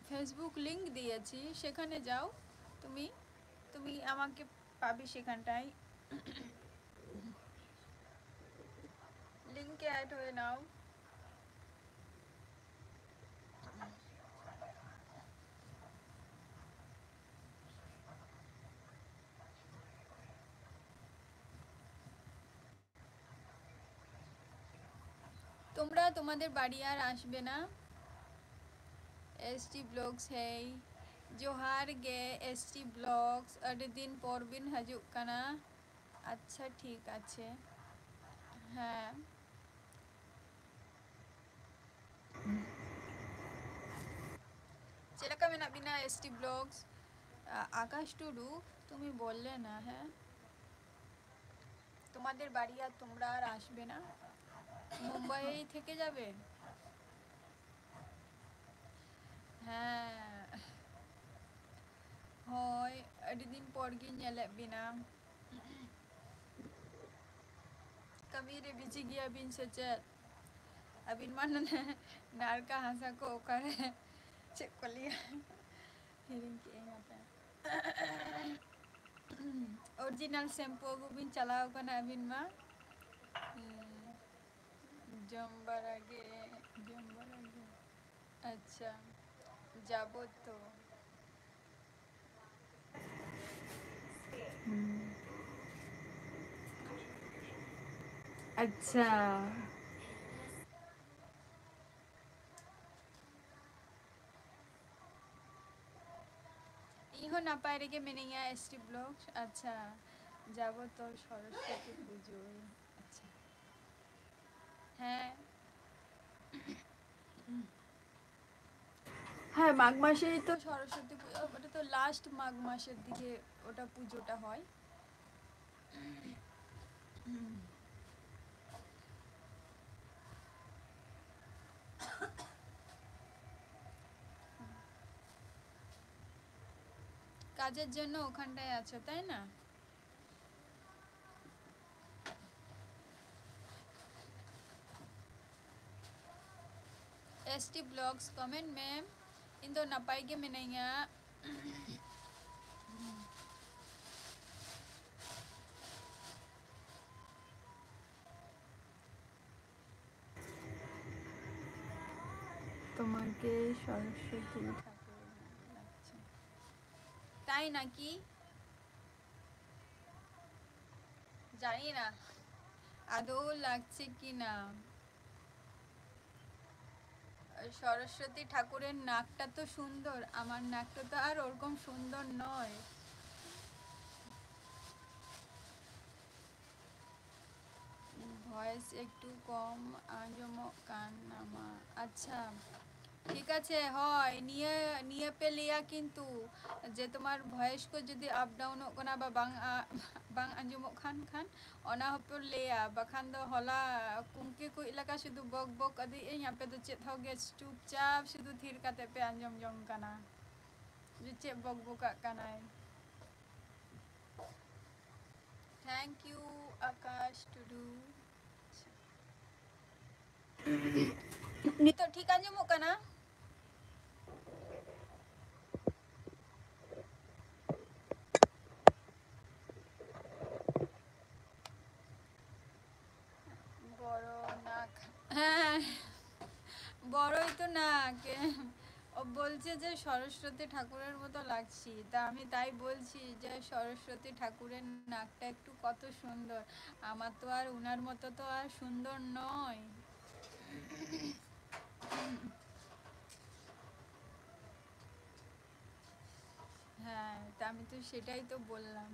ফেসবুক লিংক দিয়েছি, সেখানে যাও তুমি, তুমি আমাকে পাবে সেখানটায়। লিংকে অ্যাড হয়ে নাও। তোমরা তোমাদের বাড়ি আর আসবে না? एसटी ब्लॉग्स है जोहार गे एसटी ब्लॉग्स अड़े दिन परबिन हजूक कना। अच्छा ठीक আছে। হ্যাঁ, চেলাকা মেনা বিনা এসটি ব্লগস। আকাশ টুডু, তুমি বললে না? হ্যাঁ, তোমাদের বাড়ি আর তোমরা আর আসবে না, মুম্বাই থেকে যাবে? হ্যাঁ, হয় আড়ি দিন পর গিয়ে ñeleb বিনা। kami রে বিচি গিয়া বিন সেচেত abin mana narka hasa ko okare cek ko lihat hiring ki apa original shampoo ko bin chalao kana abin ma জম্বার আগে, জম্বার আগে। আচ্ছা, যাব তো। আচ্ছা, ইহো না পায় রেখে মেনিয়া এসটি ব্লগ। আচ্ছা, যাব তো সরস্বতী পুজোয়। আচ্ছা, হ্যাঁ হ্যাঁ, মাঘ মাসেই তো সরস্বতী পুজো, ওটা তো লাস্ট মাঘ মাসের দিকে ওটা পুজোটা হয়। কাজের জন্য ওখানটায় আছো তাই না? एसटी ब्लॉग्स कमेंट में इंदो नपाई के में नहीं है। তোমাকে সরস্বতী ঠাকুর লাগছে তাই নাকি? জানি না আদৌ লাগছে কি না। সরস্বতী ঠাকুরের নাকটা তো সুন্দর, আমার নাকটা তো আর ওরকম সুন্দর নয়। ভয়েস একটু কম আঁজমক কান নামা। আচ্ছা ঠিক আছে, হয় নিয়ে নিয়ে পেলিয়া, কিন্তু যে তোমার ভয়েস को যদি আপ ডাউন কনা বা বাং বাং আঁজমক খান খান ona হপে লেয়া বাখান দ হলা কুমকি কো এলাকা শুধু বক বক আদি এই আপে তো চেত হগে চুপচাপ শুধু থির কাতে পে আঁজম জং কানা যে চেত বক বক কানায়। থ্যাংক ইউ আকাশ টুডু। নিতো ঠিক আঁজমক কানা? বড় নাক, হ্যাঁ বড়ই তো নাক। ও বলছে যে সরস্বতী ঠাকুরের মতো লাগছি, তা আমি তাই বলছি যে সরস্বতী ঠাকুরের নাকটা একটু কত সুন্দর, আমার তো আর উনার মতো তো আর সুন্দর নয়। হ্যাঁ, তা আমি তো সেটাই তো বললাম।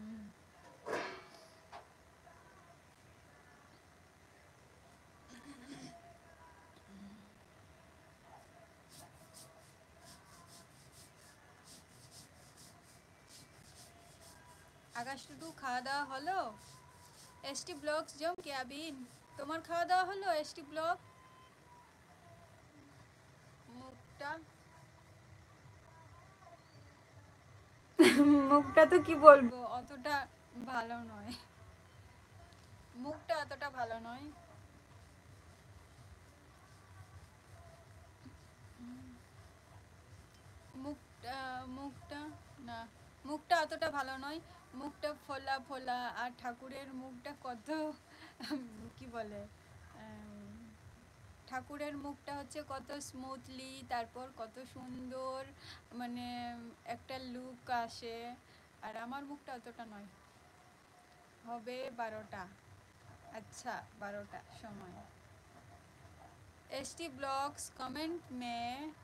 আকাশ টুডু খাওয়া দাওয়া হলো? এসটি ব্লগস জম কেয়াবিন, তোমার খাওয়া দাওয়া হলো? এসটি ব্লগ মুখটা মুখটা তো কি বলবো, অতটা ভালো নয়, মুখটা অতটা ভালো নয়। মুখটা মুখটা না, মুখটা অতটা ভালো নয়, মুখটা ফোলা ফোলা, আর ঠাকুরের মুখটা কত কি বলে, ঠাকুরের মুখটা হচ্ছে কত স্মুথলি, তারপর কত সুন্দর, মানে একটা লুক আসে, আর আমার মুখটা অতটা নয়। হবে 12টা। আচ্ছা 12টা সময়। एसटी ब्लॉग्स कमेंट में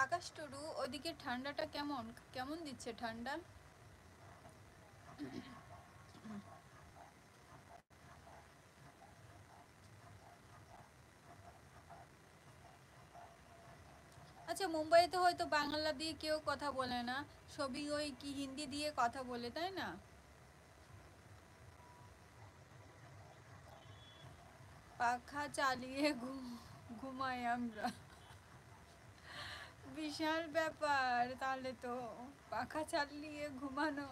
আকাশ টুডু, ওদিকে ঠান্ডাটা কেমন কেমন দিচ্ছে ঠান্ডা? আচ্ছা মুম্বাইতে হয়তো বাংলা দিয়ে কেউ কথা বলে না, সবই ওই কি হিন্দি দিয়ে কথা বলে, তাই না? পাখা চালিয়ে ঘুমাই আমরা, বিশাল ব্যাপার তাহলে তো, পাখা চালিয়ে ঘুমানো।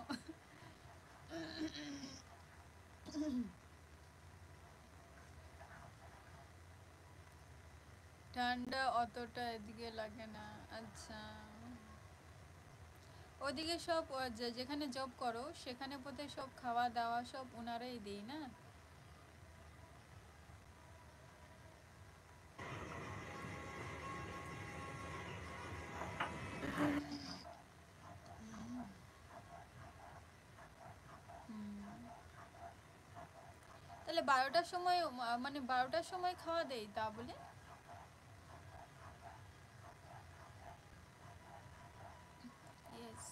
ঠান্ডা অতটা এদিকে লাগে না। আচ্ছা, ওদিকে সব যেখানে জব করো সেখানে বোধহয় সব খাওয়া দাওয়া সব ওনারাই দেয় না? তাহলে 12টার সময়, মানে 12টার সময় খাওয়া দেয় তা বলে? ইয়েস।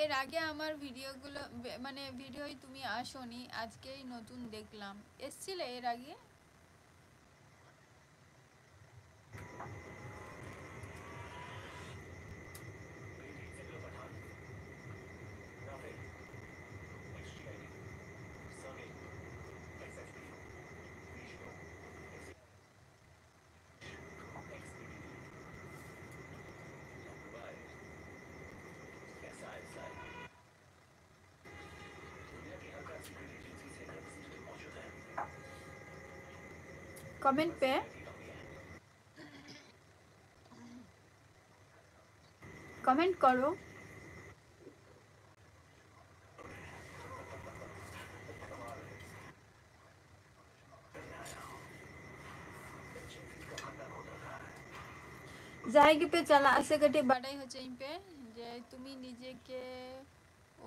এর আগে আমার ভিডিওগুলো, মানে ভিডিওই তুমি আসোনি, আজকেই নতুন দেখলাম। এসছিলে এর আগে? कमेंट पे कमेंट करो। জায়গা पे चला আসে কেটে বাড়াই হচ্ছে ইন पे, যে তুমি নিজেকে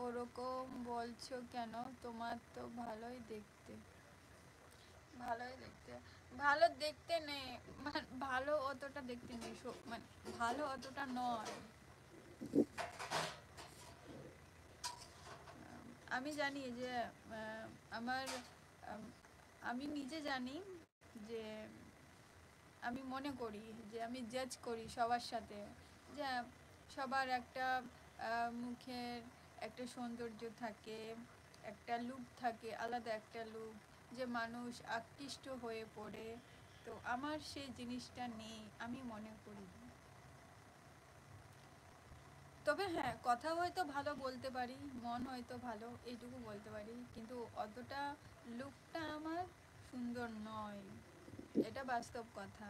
ওরকম বলছো কেন, তোমার তো ভালোই দেখতে। ভালোই দেখতে, ভালো দেখতে নেই, মানে ভালো অতটা দেখতে নেই, মানে ভালো অতটা নয়। আমি জানি যে আমার, আমি নিজে জানি যে, আমি মনে করি যে আমি জাজ করি সবার সাথে, যে সবার একটা মুখের একটা সৌন্দর্য থাকে, একটা লুক থাকে, আলাদা একটা লুক, যে মানুষ আকৃষ্ট হয়ে পড়ে। তো আমার সেই জিনিসটা নেই আমি মনে করি। তবে হ্যাঁ, কথা হয়তো ভালো বলতে পারি, মন হয়তো ভালো, এইটুকু বলতে পারি, কিন্তু অতটা লুকটা আমার সুন্দর নয়, এটা বাস্তব কথা।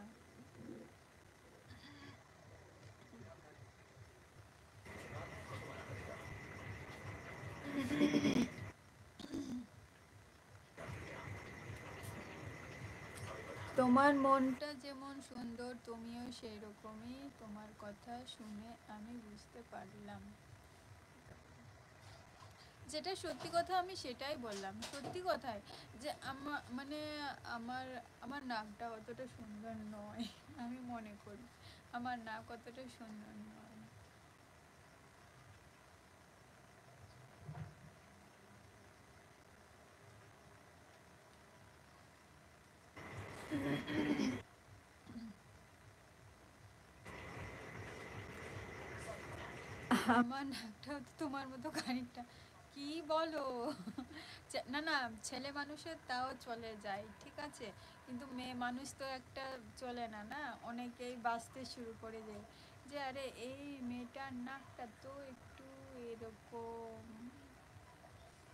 তোমার মনটা যেমন সুন্দর তুমিও সেই রকমই, তোমার কথা শুনে আমি বুঝতে পারলাম। যেটা সত্যি কথা আমি সেটাই বললাম, সত্যি কথাই যে আমার মানে আমার আমার নাকটা অতটা সুন্দর নয়। আমি মনে করি আমার নাক অতটা সুন্দর নয়। আমার নাকটাও তো তোমার মতো খানিকটা। কি বলো? না না, ছেলে মানুষের তাও চলে যায়, ঠিক আছে, কিন্তু মেয়ে মানুষ তো একটা চলে না, না অনেকেই বাঁচতে শুরু করে যায় যে আরে এই মেয়েটার নাকটা তো একটু এরকম,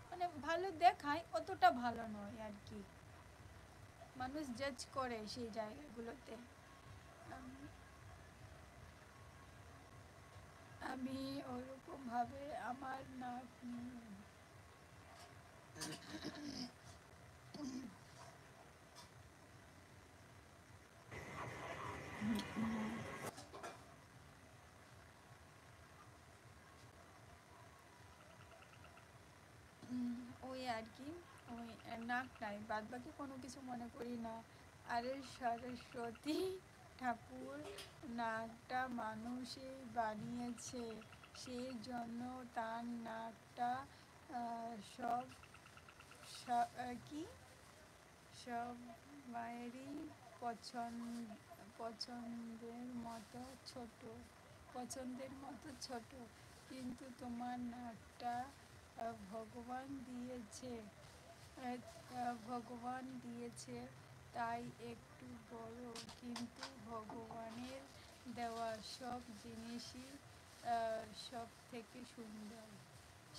মানে ভালো দেখায়, অতটা ভালো নয় আর কি, মানুষ জাজ করে সেই জায়গাগুলোতে। আম- আমি ওরকম ভাবে আমার নাক নিয়ে ওই আর কি, ওই নাক নাই, বাদ বাকি কোনো কিছু মনে করি না। আরে সরস্বতী ঠাকুর নাকটা মানুষই বানিয়েছে, সেই জন্য তার নাকটা সব কি সব মায়েরই পছন্দ, পছন্দের মতো ছোট, পছন্দের মতো ছোট, কিন্তু তোমার নাকটা ভগবান দিয়েছে, ভগবান দিয়েছে তাই একটু বড়, কিন্তু ভগবানের দেওয়া সব জিনিসই সব থেকে সুন্দর।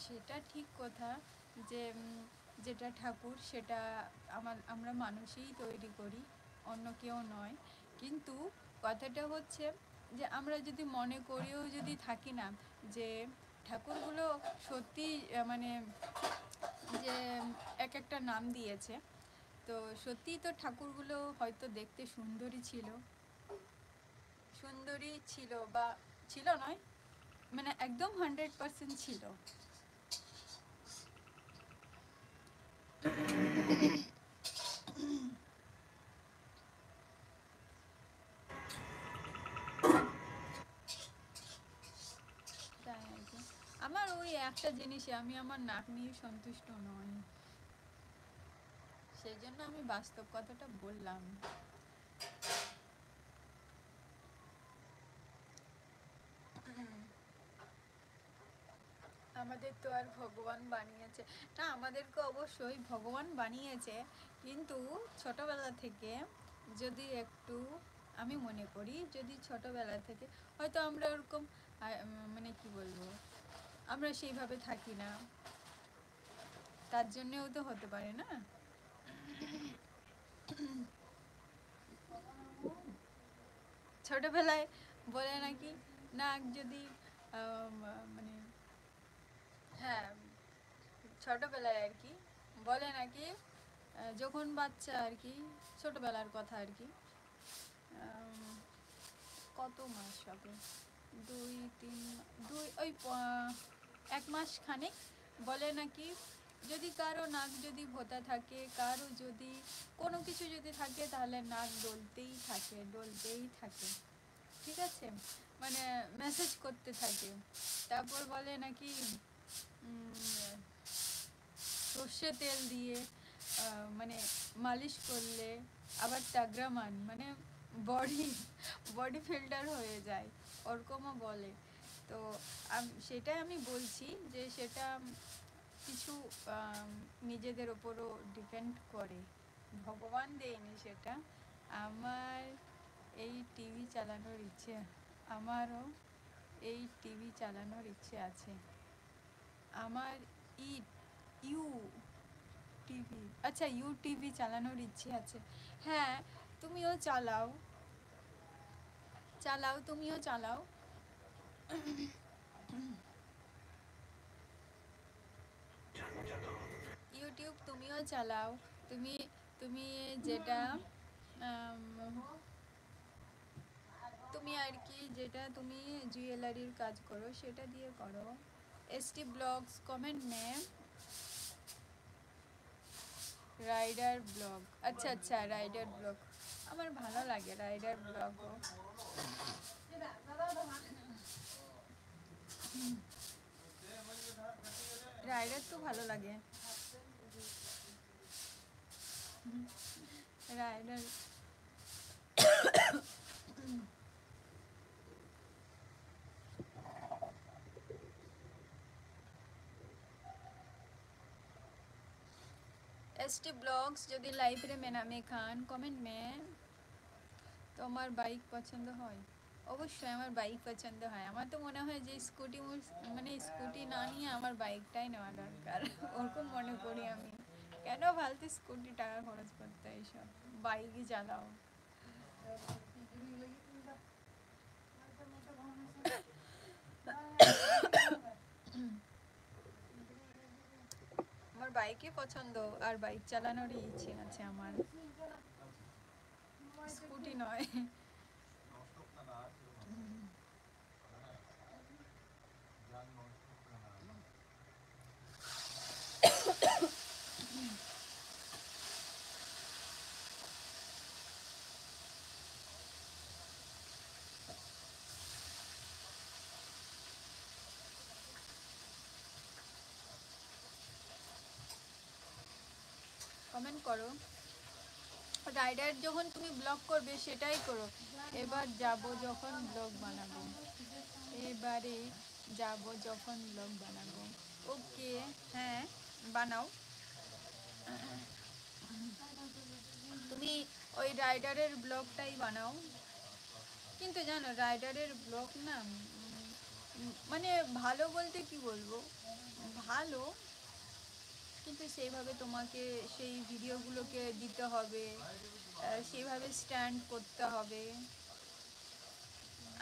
সেটা ঠিক কথা যে যেটা ঠাকুর সেটা আমরা মানুষই তৈরি করি, অন্য কেউ নয়। কিন্তু কথাটা হচ্ছে যে আমরা যদি মনে করেও যদি থাকি না যে ঠাকুরগুলো সত্যি মানে যে এক একটা নাম দিয়েছে, তো সত্যিই তো ঠাকুরগুলো হয়তো দেখতে সুন্দরী ছিল, সুন্দরী ছিল বা ছিল নয়, মানে একদম 100% ছিল। তাই আর কি, আমার ওই একটা জিনিসে আমি আমার নাক নিয়ে সন্তুষ্ট নই, সেই জন্য আমি বাস্তব কথাটা বললাম। আমাদের তো আর ভগবান বানিয়েছে না, আমাদেরকে অবশ্যই ভগবান বানিয়েছে, কিন্তু ছোটবেলা থেকে যদি একটু, আমি মনে করি যদি ছোটবেলা থেকে হয়তো আমরা ওরকম মানে কি বলবো, আমরা সেইভাবে থাকি না, তার জন্যেও তো হতে পারে না। ছোটবেলায় বলে নাকি নাক যদি মানে, হ্যাঁ ছোটবেলায় আর কি বলে নাকি যখন বাচ্চা আর কি, ছোটবেলার কথা আর কি, আম, কত মাস হবে, 2-3, ওই 1 মাস খানেক, বলে নাকি যদি কারো নাক যদি ভোঁতা থাকে, কারো যদি কোনো কিছু যদি থাকে, তাহলে নাক ডলতেই থাকে, ডলতেই থাকে, ঠিক আছে, মানে মেসেজ করতে থাকে। তারপর বলে নাকি সর্ষে তেল দিয়ে মানে মালিশ করলে আবার তাগড়া মানে বডি বডি ফিল্টার হয়ে যায়, ওরকমও বলে। তো সেটাই আমি বলছি যে সেটা কিছু নিজেদের ওপরও ডিপেন্ড করে, ভগবান দেয়নি সেটা। আমার এই টিভি চালানোর ইচ্ছে, আমারও এই টিভি চালানোর ইচ্ছে আছে। আমার ই ইউ টিভি, আচ্ছা ইউটিভি চালানোর ইচ্ছে আছে। হ্যাঁ, তুমিও চালাও, চালাও তুমিও চালাও। ইউটিউব তুমিও চালাও, তুমি তুমি যেটা আম, তুমি আর কি যেটা তুমি জুয়েলারির কাজ করো সেটা দিয়ে করো। एसटी ब्लॉग्स कमेंट में রাইডার ব্লগ। আচ্ছা আচ্ছা, রাইডার ব্লগ আমার ভালো লাগে, রাইডার ব্লগও। রাইডার তো ভালো লাগে, রাইডার। एसटी ব্লগস যদি লাইভে মেনামে খান কমেন্ট মে তোমার বাইক পছন্দ হয়। অবশ্যই আমার বাইক পছন্দ হয়। আমার তো মনে হয় যে স্কুটি মানে স্কুটি না নিয়ে আমার বাইকটাই নেওয়া দরকার। ওরকম মনে করি আমি। কেন ফালতু স্কুটি টাকা খরচ করতে, এইসব বাইকই চালাও। আমার বাইকই পছন্দ, আর বাইক চালানোরই ইচ্ছে আছে আমার, স্কুটি নয়। কমেন্ট করো। রাইডার যখন তুমি ব্লগ করবে সেটাই করো। এবার যাব যখন ব্লগ বানাবো, এবারে যাব যখন ব্লগ বানাবো। ওকে, হ্যাঁ বানাও। তুমি ওই রাইডারের ব্লগটাই বানাও। কিন্তু জানো রাইডারের ব্লগ না মানে ভালো বলতে কি বলবো, ভালো, কিন্তু সেইভাবে তোমাকে সেই ভিডিওগুলোকে দিতে হবে, সেইভাবে স্ট্যান্ড করতে হবে,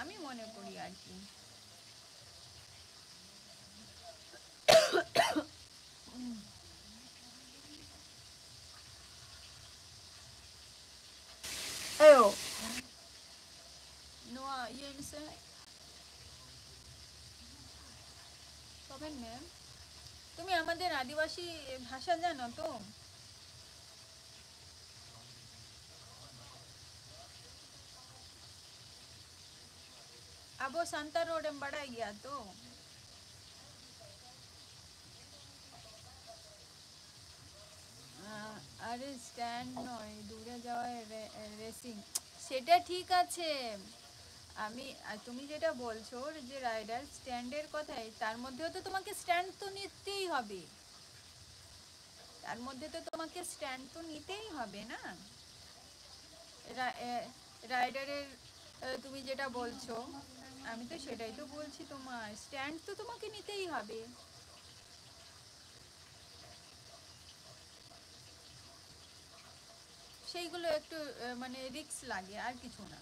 আমি মনে করি আর কি। এও নোয়া ইয়েনসে কমেন্ট ম্যাম, তুমি আমাদের আদিবাসী ভাষা জানো তো? আবো সান্তা রোড এম বাড়াই গিয়া তো। আরে স্ট্যান্ড নয়, দূরে যাওয়ায় রেসিং, সেটা ঠিক আছে। তুমি যেটা বলছো যে রাইডার স্ট্যান্ডের কথাই, তার মধ্যেও তো তোমাকে স্ট্যান্ড তো নিতেই হবে, তার মধ্যে তো তোমাকে স্ট্যান্ড তো নিতেই হবে না। রাইডারের তুমি যেটা বলছো, আমি তো সেটাই তো বলছি, তোমার স্ট্যান্ড তো তোমাকে নিতেই হবে। সেইগুলো একটু মানে রিস্ক লাগে, আর কিছু না।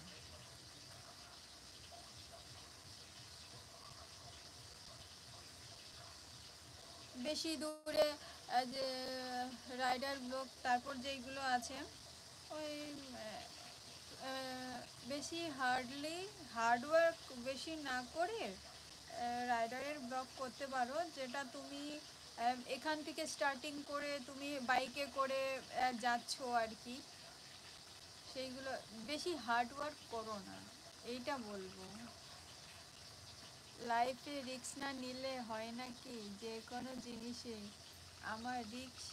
বেশি দূরে যে রাইডার ব্লক, তারপর যেইগুলো আছে ওই বেশি হার্ডওয়ার্ক বেশি না করে রাইডারের ব্লগ করতে পারো, যেটা তুমি এখান থেকে স্টার্টিং করে তুমি বাইকে করে যাচ্ছ আর কি, সেইগুলো বেশি হার্ডওয়ার্ক করো না, এইটা বলবো। লাইফে রিস্ক না নিলে হয় নাকি, যে কোনো জিনিসে আমার রিস্ক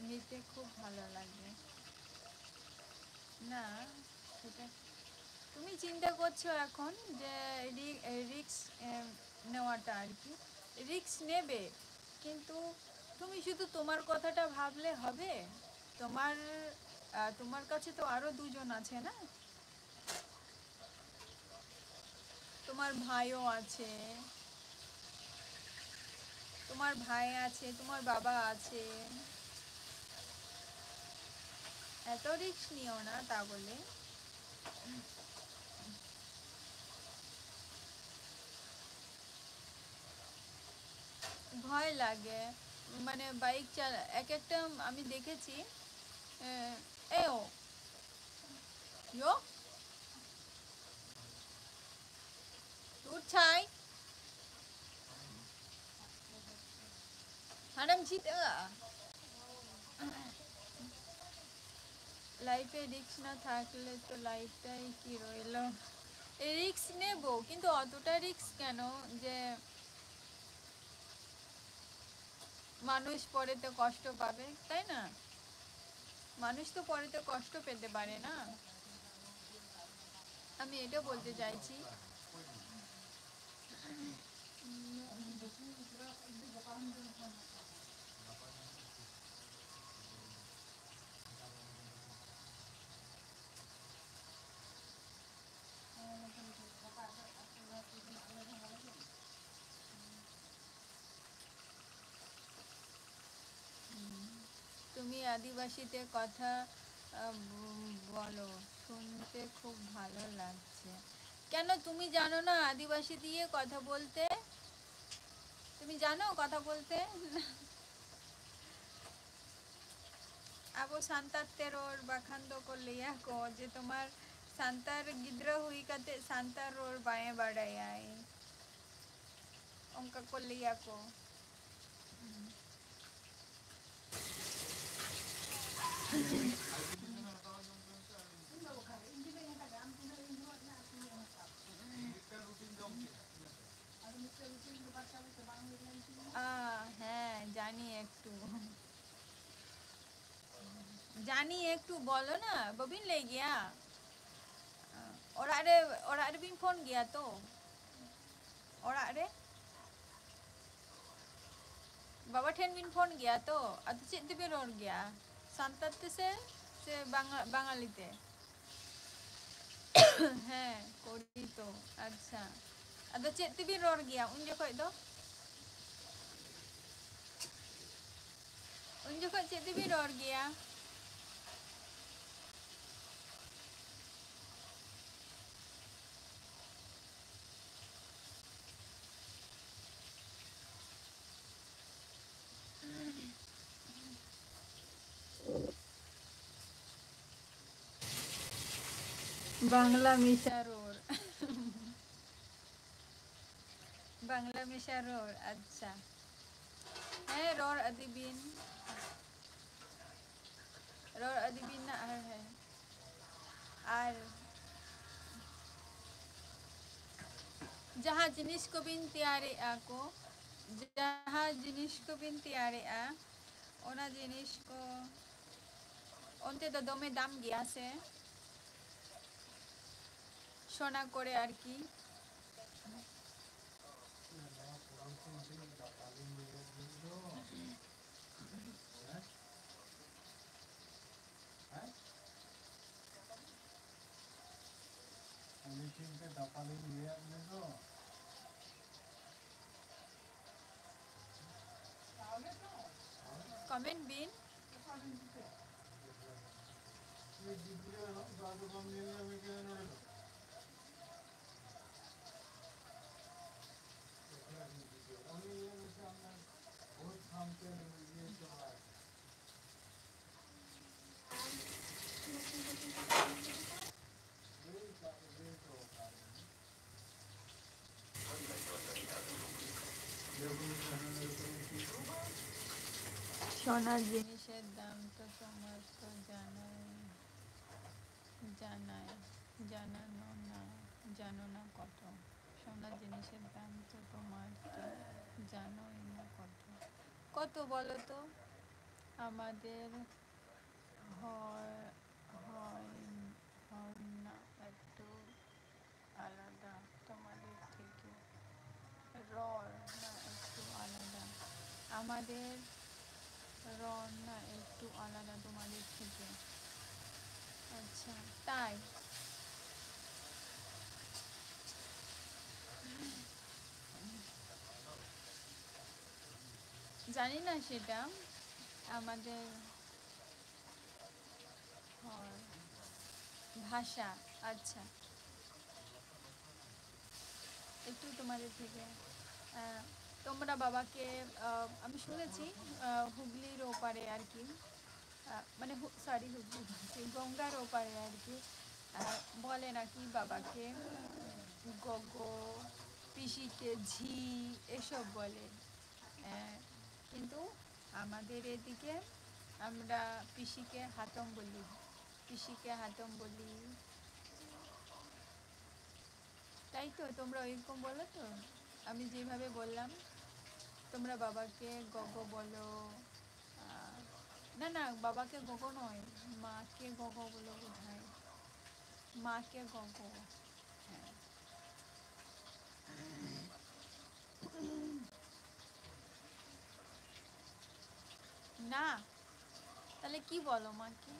নিতে খুব ভালো লাগে। না, সেটা তুমি চিন্তা করছো এখন যে রিস্ক নেওয়াটা আর কি, রিস্ক নেবে, কিন্তু তুমি শুধু তোমার কথাটা ভাবলে হবে? তোমার তোমার কাছে তো আরো দুজন আছে না, তোমার ভাইও আছে, তোমার ভাই আছে, তোমার বাবা আছে, এত রিস্ক নিও না তা বলে। ভয় লাগে, মানে বাইক চালা এক একটা আমি দেখেছি। এও Jo, Turchai, Hanam Chita. লাইফে রিস্ক না থাকলে তো লাইফটাই কি রইল। রিস্ক নেব, কিন্তু অতটা রিস্ক কেন যে মানুষ পরেতে কষ্ট পাবে, তাই না? মানুষ তো পরেতে কষ্ট পেতে পারে না, আমি এটা বলতে চাইছি। তুমি আদিবাসীতে কথা বলো, শুনতে খুব ভালো লাগছে। কেন তুমি জানো না আদিবাসী দিয়ে কথা বলতে? তুমি জানো কথা বলতে? Abo santar teror bakhan do ko liya ko je tomar santar gidra hui kate santar ror bae badai ai onka ko liya ko. হ্যাঁ জানি একটু, জানি একটু বলো না ববিন লে গিয়া ᱚᱲᱟᱜ ᱨᱮ ᱵᱤᱱ ᱯᱷᱳᱱ ᱜᱮᱭᱟ ᱛᱚ? ᱚᱲᱟᱜ ᱨᱮ ᱵᱟᱵᱟ ᱴᱷᱮᱱ ᱵᱤᱱ ᱯᱷᱳᱱ ᱜᱮᱭᱟ ᱛᱚ? ᱟᱫᱚ ᱪᱮᱫ ᱛᱮᱵᱤᱱ ᱨᱚᱲ ᱜᱮᱭᱟ, ᱥᱟᱱᱛᱟᱲ ᱛᱮ ᱥᱮ বাঙালি তে? হ্যাঁ করি তো। আচ্ছা, ᱟᱫᱚ ᱪᱮᱫ ᱛᱮᱵᱤᱱ ᱨᱚᱲ ᱜᱮᱭᱟ ᱩᱱ ᱡᱚᱠᱷᱚᱡ ᱫᱚ? ᱩᱱ ᱡᱚᱠᱷᱚᱡ ᱪᱮᱫ ᱛᱮᱵᱤᱱ ᱨᱚᱲ ᱜᱮᱭᱟ? বাংলা মিশা রোড। বাংলা মিশা রোড, আচ্ছা। হ্যাঁ রড় আদিবিন, রড় আদিবিন না আর হ্যাঁ আর jaha jinis ko bin tiyare'a ko, jaha jinis ko bin tiyare'a, ona jinis ko onte do dome dam giyase, সোনা করে আর কি। কমেন্ট বিন সোনার জিনিসের দাম তো তোমার তো জানানো না, জানো না কত। সোনার জিনিসের দাম তো তোমার তো জানোই না কত। কত বলো তো? আমাদের হয় হয় হয় না একটু আলাদা তোমাদের থেকে, রর না একটু আলাদা আমাদের, রর না একটু আলাদা তোমাদের থেকে। আচ্ছা তাই? জানি না সেটা, আমাদের হয় ভাষা। আচ্ছা একটু তোমাদের থেকে। আহ, তোমরা বাবাকে আমি শুনেছি হুগলির ওপারে আর কি, মানে সরি হুগলি বলছি, গঙ্গার ওপারে আর কি বলে নাকি বাবাকে গগো, পিসিকে ঝি, এসব বলে। কিন্তু আমাদের এদিকে আমরা পিসিকে হাতম বলি, পিসিকে হাতম বলি। তাই তো, তোমরা ওইরকম বলো তো? আমি যেভাবে বললাম, তোমরা বাবাকে গগো বলো। না না, বাবাকে গগো নয়, মাকে গগো বলো বোধহয়, মাকে গগো। হ্যাঁ। না, তাহলে কি বলো মাকে?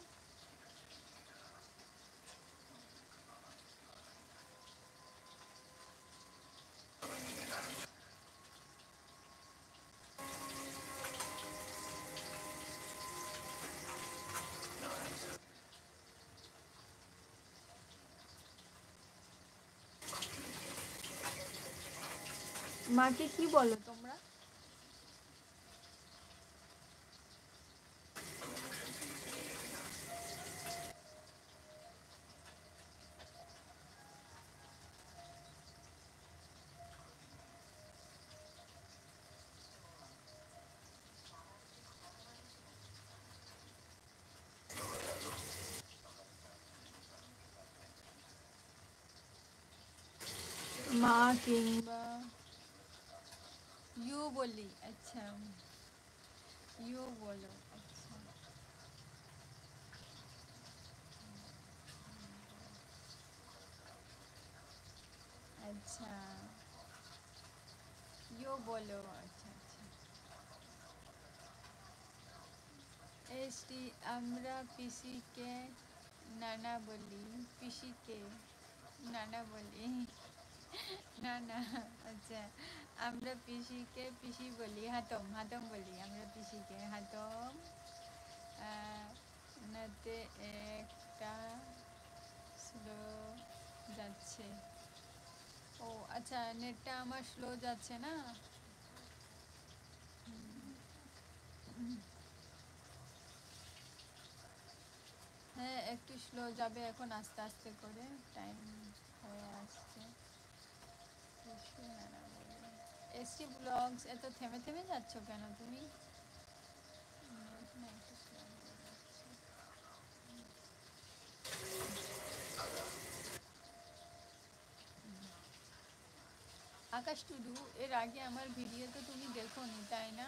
মাকে কি বলো তোমরা? মা কিংবা ইউ বলি। আচ্ছা, ইউ বলো। আচ্ছা, আচ্ছা, ইউ বলো। আচ্ছা আচ্ছা। এসটি, আমরা পিসিকে নানা বলি, পিসিকে নানা বলি। না না, আচ্ছা, আমরা পিসিকে পিসি বলি, হাতম হাতম বলি আমরা পিসিকে হাতম। নাতে একটা স্লো যাচ্ছে। ও আচ্ছা, নেটটা আমার স্লো যাচ্ছে না? হ্যাঁ, একটু স্লো যাবে এখন, আস্তে আস্তে করে টাইম হয়ে আসছে। এসটি ব্লগস, এত থেমে থেমে যাচ্ছ কেন তুমি? নেট না একটু স্লো হয়ে যাচ্ছে। আকাশ টুডু, এর আগে আমার ভিডিও তো তুমি দেখোনি তাই না?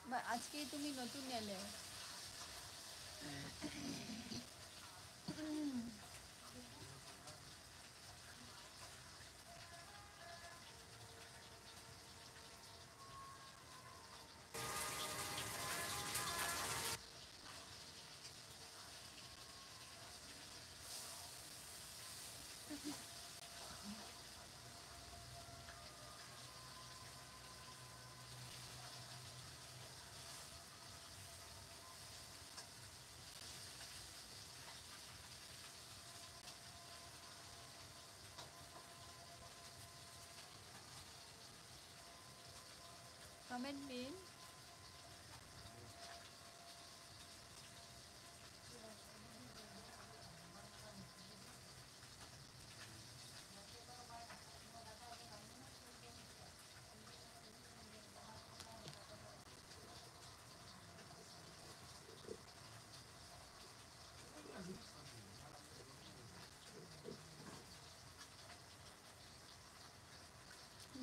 বা আজকেই তুমি নতুন এলে? কমেন্ট দিন।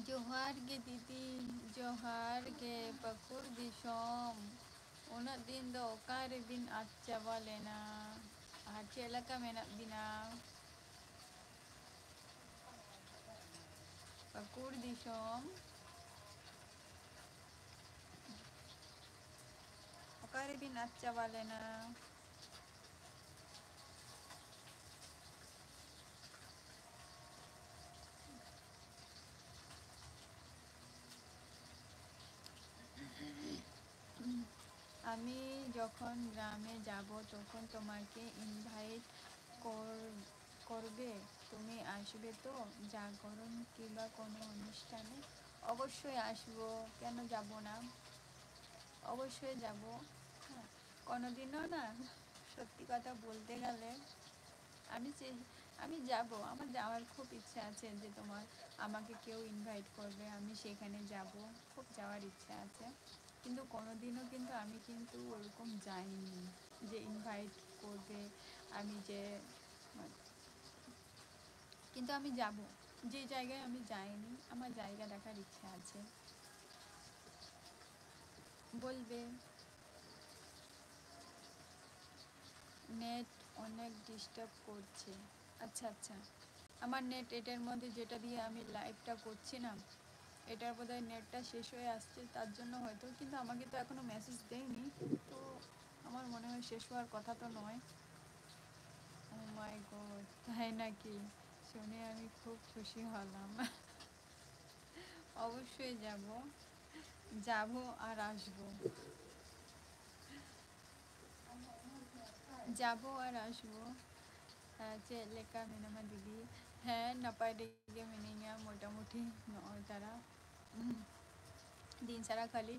ᱡᱚᱦᱟᱨ ᱜᱮ ᱫᱤᱫᱤ, ᱡᱚᱦᱟᱨ ᱜᱮ ᱯᱟᱹᱠᱩᱲ ᱫᱤᱥᱚᱢ, ᱩᱱᱟᱹᱜ ᱫᱤᱱ ᱫᱚ ᱚᱠᱟᱨᱮᱵᱤᱱ ᱟᱫ ᱪᱟᱵᱟ ᱞᱮᱱᱟ? ᱟᱨ ᱪᱮᱫ ᱞᱮᱠᱟ ᱢᱮᱱᱟᱜ ᱵᱤᱱᱟ? ᱯᱟᱹᱠᱩᱲ ᱫᱤᱥᱚᱢ, ᱚᱠᱟᱨᱮᱵᱤᱱ ᱟᱫ ᱪᱟᱵᱟ ᱞᱮᱱᱟ? আমি যখন গ্রামে যাব তখন তোমাকে ইনভাইট করবে, তুমি আসবে তো? জাগরণ কিংবা কোনো অনুষ্ঠানে? অবশ্যই আসবো, কেন যাব না? অবশ্যই যাব। হ্যাঁ, কোনোদিনও না, সত্যি কথা বলতে গেলে আমি আমি যাব, আমার যাওয়ার খুব ইচ্ছা আছে যে তোমার আমাকে কেউ ইনভাইট করবে আমি সেখানে যাব, খুব যাওয়ার ইচ্ছা আছে। কিন্তু কোনোদিনও কিন্তু আমি কিন্তু ওরকম যাইনি যে ইনভাইট করবে আমি যে, কিন্তু আমি যাব, যে জায়গায় আমি যাইনি আমার জায়গা দেখার ইচ্ছা আছে। বলবে নেট অনেক ডিস্টার্ব করছে। আচ্ছা আচ্ছা, আমার নেট এটার মধ্যে যেটা দিয়ে আমি লাইভটা করছি না, এটার বোধহয় নেটটা শেষ হয়ে আসছে তার জন্য হয়তো, কিন্তু আমাকে তো এখনও মেসেজ দেয়নি, তো আমার মনে হয় শেষ হওয়ার কথা তো নয়। ও মাই গড, তাই নাকি? শুনে আমি খুব খুশি হলাম। অবশ্যই যাব, যাব আর আসবো, যাব আর আসবো। Cik Leka nama Didi. হ্যাঁ নাপাই দিকে মিনিংয়া মোটামুটি নয় তারা দিন সারা খালি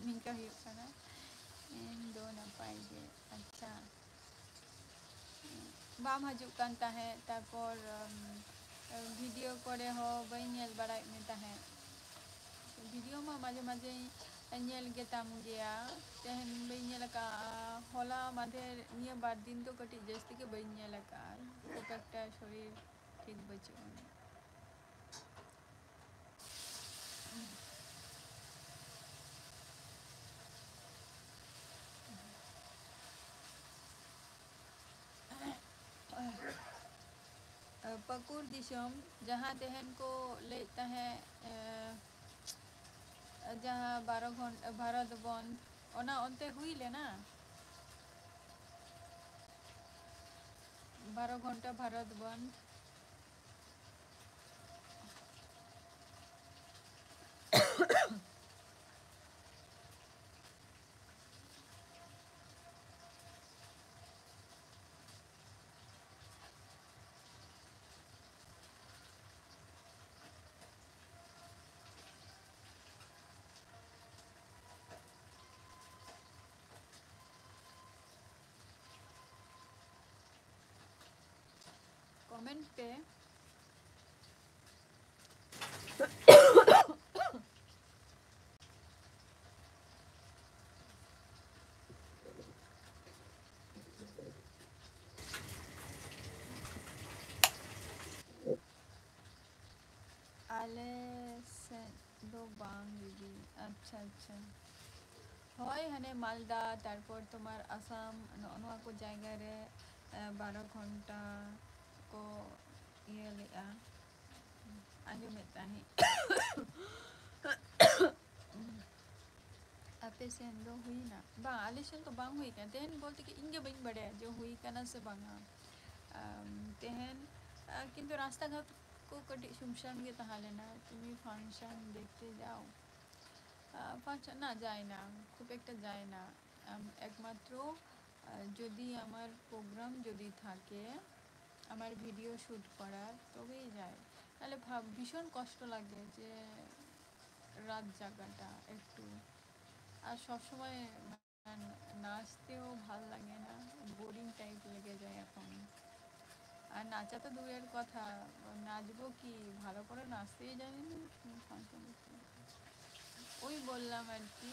minka huyuk sana Indo napai je. Acha. Bam hajuk kan tahe tarpor video kore ho bai nyel barai me tahe. Video ma maje maje nyel getam gea tehen bai nyel ka hola mader niya bar din to kati jasti ke bai nyel ka খুব একটা শরীর ঠিক বলছে না। पकुर दिसम जहाँ तहन को लेता है जहाँ 12 घंटा भारत बंद ओना अंते हुई ले ना 12 घंटा भारत बंद कमेंट पे आले से दो बांग दिदी अच्छा अच्छा হয় হানে মালদা তারপর তোমার আসাম নোয়া কো জায়গা রে 12 ঘন্টা को ये लिया आगे में ताही आपे सेंदो हुई ना बा आलिशन तो बांग हुई क्या तेहन बोलते कि इंगे बिंग बड़े जो हुई कना से बांगा तेहन किंतु रास्ता घाट को कटी शुमशान के ताहाले ना तुम्हें फंक्शन देखते जाओ ফাংশন না যায় না খুব একটা যায় না একমাত্র যদি আমার প্রোগ্রাম যদি থাকে আমার ভিডিও শ্যুট করার তবেই যায়, তাহলে ভীষণ কষ্ট লাগে যে রাত জাগাটা একটু, আর সবসময় নাচতেও ভাল লাগে না, বোরিং টাইপ লেগে যায় এখন। আর নাচা তো দূরের কথা, নাচবো কি, ভালো করে নাচতেই জানি না ফাংশন। ওই বললাম আর কি,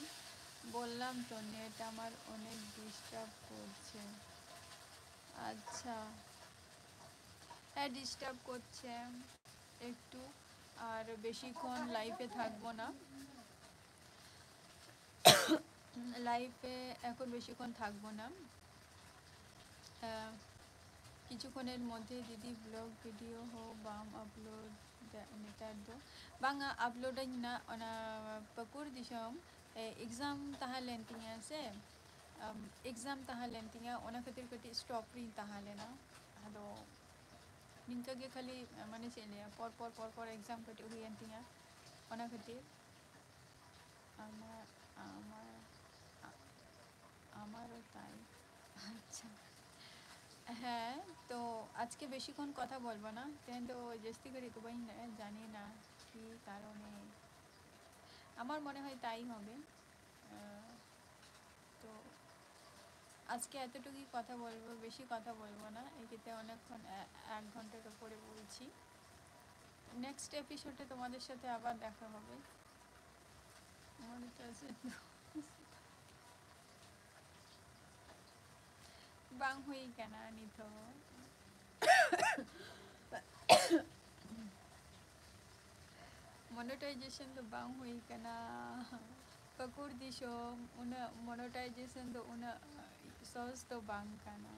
বললাম তো নেট আমার অনেক ডিস্টার্ব করছে। আচ্ছা হ্যাঁ ডিস্টার্ব করছে একটু, আর বেশিক্ষণ লাইফে থাকবো না, লাইফে এখন বেশিক্ষণ থাকবো না, কিছুক্ষণের মধ্যে দিদি ব্লগ ভিডিও হো বাম আপলোড নেটার দো বাংা আপলোডাñ na ona pakur disam exam tahalen tinya se exam tahalen tinya ona khatir kati stop rin tahalena ado ninka ge khali mane chele por exam kati huyan tinya ona khatir আমার আমার আমারও তাই। আচ্ছা হ্যাঁ তো আজকে বেশিক্ষণ কথা বলবো না, কিন্তু জাস্তি করে তো জানি না কি কারণে, আমার মনে হয় তাই হবে। তো আজকে এতটুকুই কথা বলবো, বেশি কথা বলবো না, এক্ষেত্রে অনেকক্ষণ 1 ঘন্টার উপরে বলছি। নেক্সট এপিসোডে তোমাদের সাথে আবার দেখা হবে। bang hui kana nito monetization तो bang hui kana pakur disho una monetization तो una source तो bang kana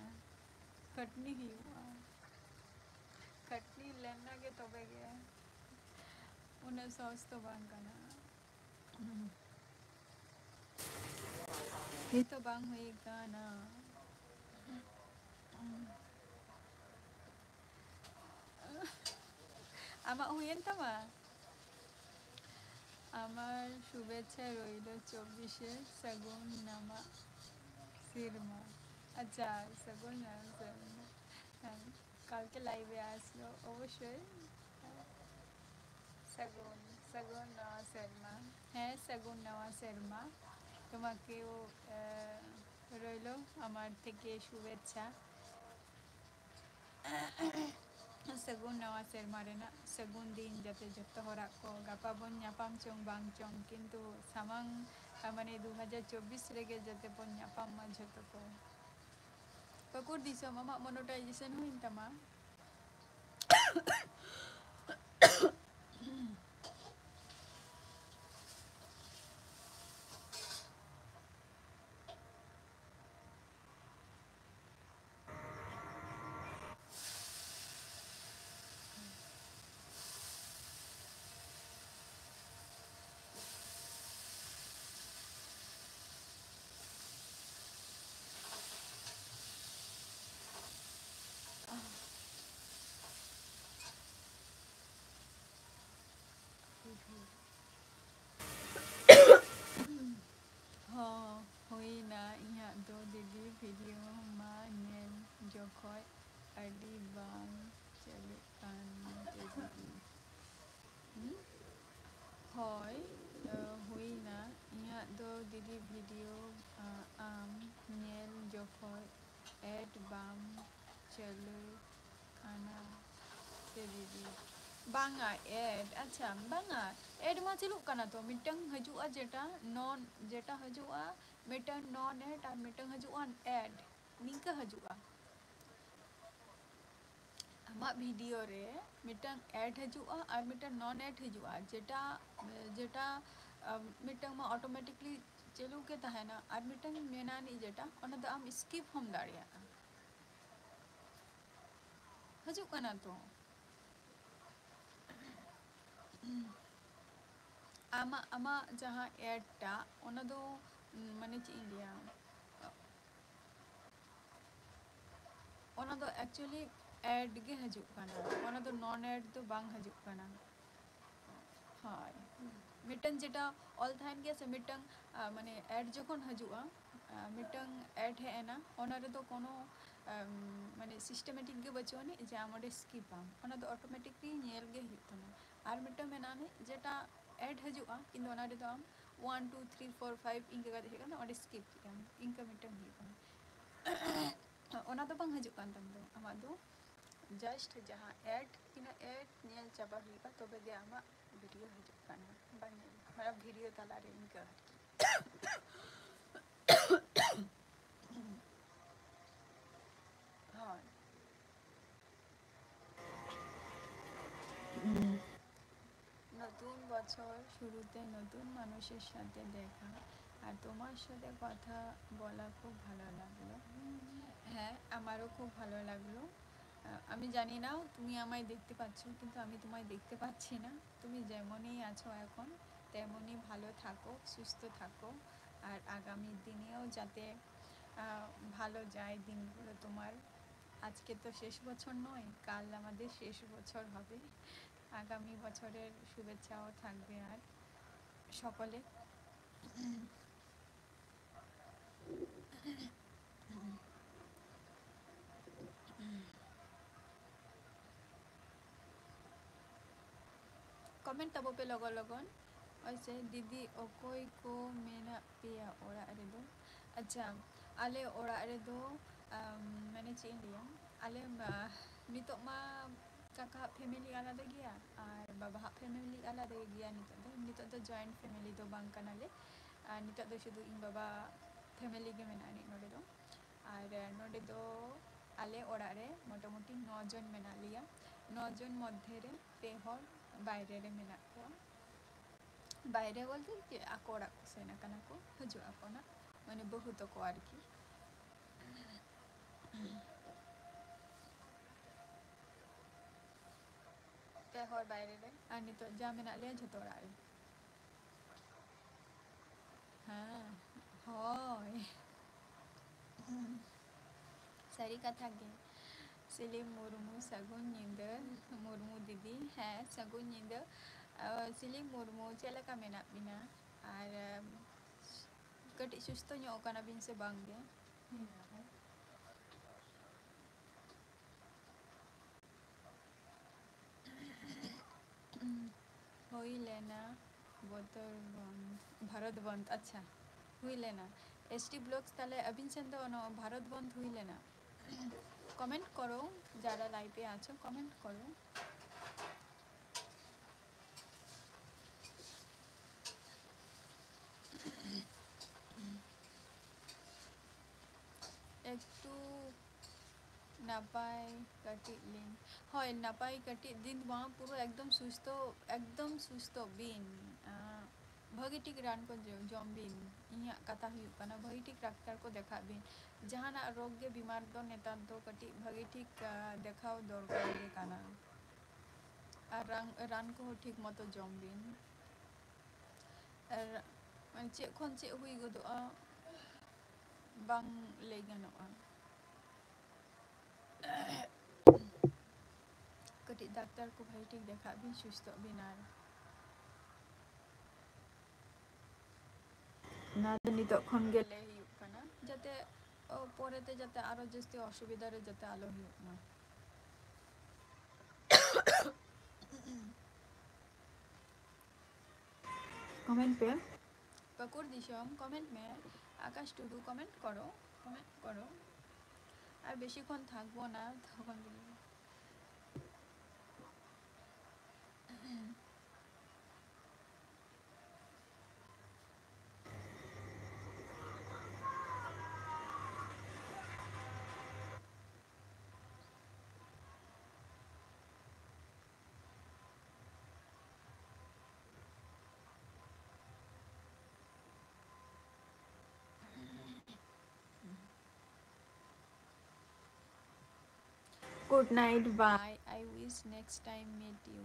कटनी ही हुआ कटनी लेना के तो गया una source तो bang kana ये तो bang hui kana आमा हुएन तमा আমার শুভেচ্ছা রইল 24-এ সগুন নামা সিরমা। আচ্ছা সগুন নাম সিরমা, হ্যাঁ কালকে লাইভে আসলো অবশ্যই। সগুন সগুন নামা শর্মা, হ্যাঁ সগুন নামা শর্মা, তোমাকেও রইল আমার থেকে শুভেচ্ছা। sagun nawa serma rena sagun din jate joto horak ko gapa bon nyapam chong bang chong kintu samang মানে 2024 রেগে যেতে পন nyapam ma joto ko pakur diso mama monetization huin tama हाँ हुई ना यहाँ दो दीदी वीडियो मा नेल जोखोय अडी बांग चले कान दीदी হয় हुई ना यहाँ दो दीदी वीडियो आम नेल जोखोय एड बाम चले खाना से दीदी banga ad acha banga ad ma chaluk kana to mitang hajua jeta non jeta hajua mitang non ad ar mitang hajua ad ningka hajua ama video re mitang ad hajua ar mitang non ad hajua jeta jeta mitang ma automatically चालू के तहना और mitten मेना नहीं जेटा ओना तो आम skip हम दाड़िया हजू कना तो आमा आमा जहाँ एड टा ओना दो माने चिंडिया ओना दो एक्चुअली एड गे हजू कना ओना दो नॉन एड तो बांग हजू कना हाय मिटन जेटा ऑल थाइन के से मिटन माने एड जखन हजुआ मिटन एड है ना ओना रे तो कोनो माने सिस्टमैटिक गे बचोनी जे आमडे स्किप आम ओना दो ऑटोमेटिकली नेल गे हितना आर मिटन मेनाने जेटा एड हजुआ किंतु ओना रे तो आम 1 2 3 4 5 इंके का देखा ना ओडे स्किप किया इंका मिटन हितना ओना तो बांग हजू कान तम दो आमा दो जस्ट जहाँ एड किना एड नेल चाबा हुईका तो बेगे आमा वीडियो हजू काना बाने मेरा वीडियो तला रे इनका हाँ নতুন বছর শুরুতে নতুন মানুষের সাথে দেখা আর তোমার সাথে কথা বলা খুব ভালো লাগলো। হ্যাঁ আমারও খুব ভালো লাগলো। আমি জানি না তুমি আমায় দেখতে পাচ্ছ কিন্তু আমি তোমায় দেখতে পাচ্ছি না। তুমি যেমনই আছো এখন তেমনই ভালো থাকো, সুস্থ থাকো আর আগামী দিনেও যাতে ভালো যায় দিনগুলো তোমার। আজকে তো শেষ বছর নয়, কাল আমাদের শেষ বছর হবে। আগামী বছরের শুভেচ্ছাও থাকবে আর সকলে। कमेंट तब पे लगो लगन ऐसे दीदी ओकोई को मेना पिया ओरा रे दो अच्छा ale ora redo mane chin dia ale nitok ma kakak family alada gaya ar baba family alada gaya nitok do joint family do bang kanale nitok do shudu in baba family ge mena ni node do আর নডে তো আলে ওড়ারে মোটামুটি 9 জন মেনা লিয়া 9 জন মধ্যে রে pay হল বাইরে রে মেনা কো বাইরে বলতে কি আকো ওড়া সেনা কানা কো হজু আকো না মানে বহুত কো আর কি পে হল বাইরে রে আর নিতো যা মেনা লিয়া ঝতো ওড়া রে হ্যাঁ হয় সারি কথা গে Sili Murmu Sagun Nyinda Murmu Didi হ্যাঁ Sagun Nyinda Sili Murmu cik lah kami nak bina আর katik susto nyo kana bin se bangge হই লেনা বতর বন্ধ ভারত বন্ধ আচ্ছা হই লেনা এসটি ব্লগস তাহলে अबिन सेन तो भारत बंद हुई लेना कमेंट करो যারা লাইভে আছো কমেন্ট করো একটু নাপাই কাটি লিন হয় নাপাই কাটি দিন মা পুরো একদম সুস্থ বিন bhagi tik ran ko jom bin inya kata huyuk kana bhagi tik doctor ko dekha bin jahana rog ge bimar do netar do kati bhagi tik dekhao dorkar ge kana ar ran ko ঠিক মতো জম bin আর মানে চে খন চে হুই গদোa bang lay ganoa kati doctor ko bhagi tik dekha bin susto bin ar না নিতক খন গেলে হুয়ুক কানা যাতে পরেতে যাতে আরো জাস্তি অসুবিধারে যাতে আলো হুয়ুক না কমেন্ট पे पकुर दिशम কমেন্ট মে আকাশ টুডু কমেন্ট করো আর বেশিক্ষণ থাকবো না তখন good night bye I wish next time meet you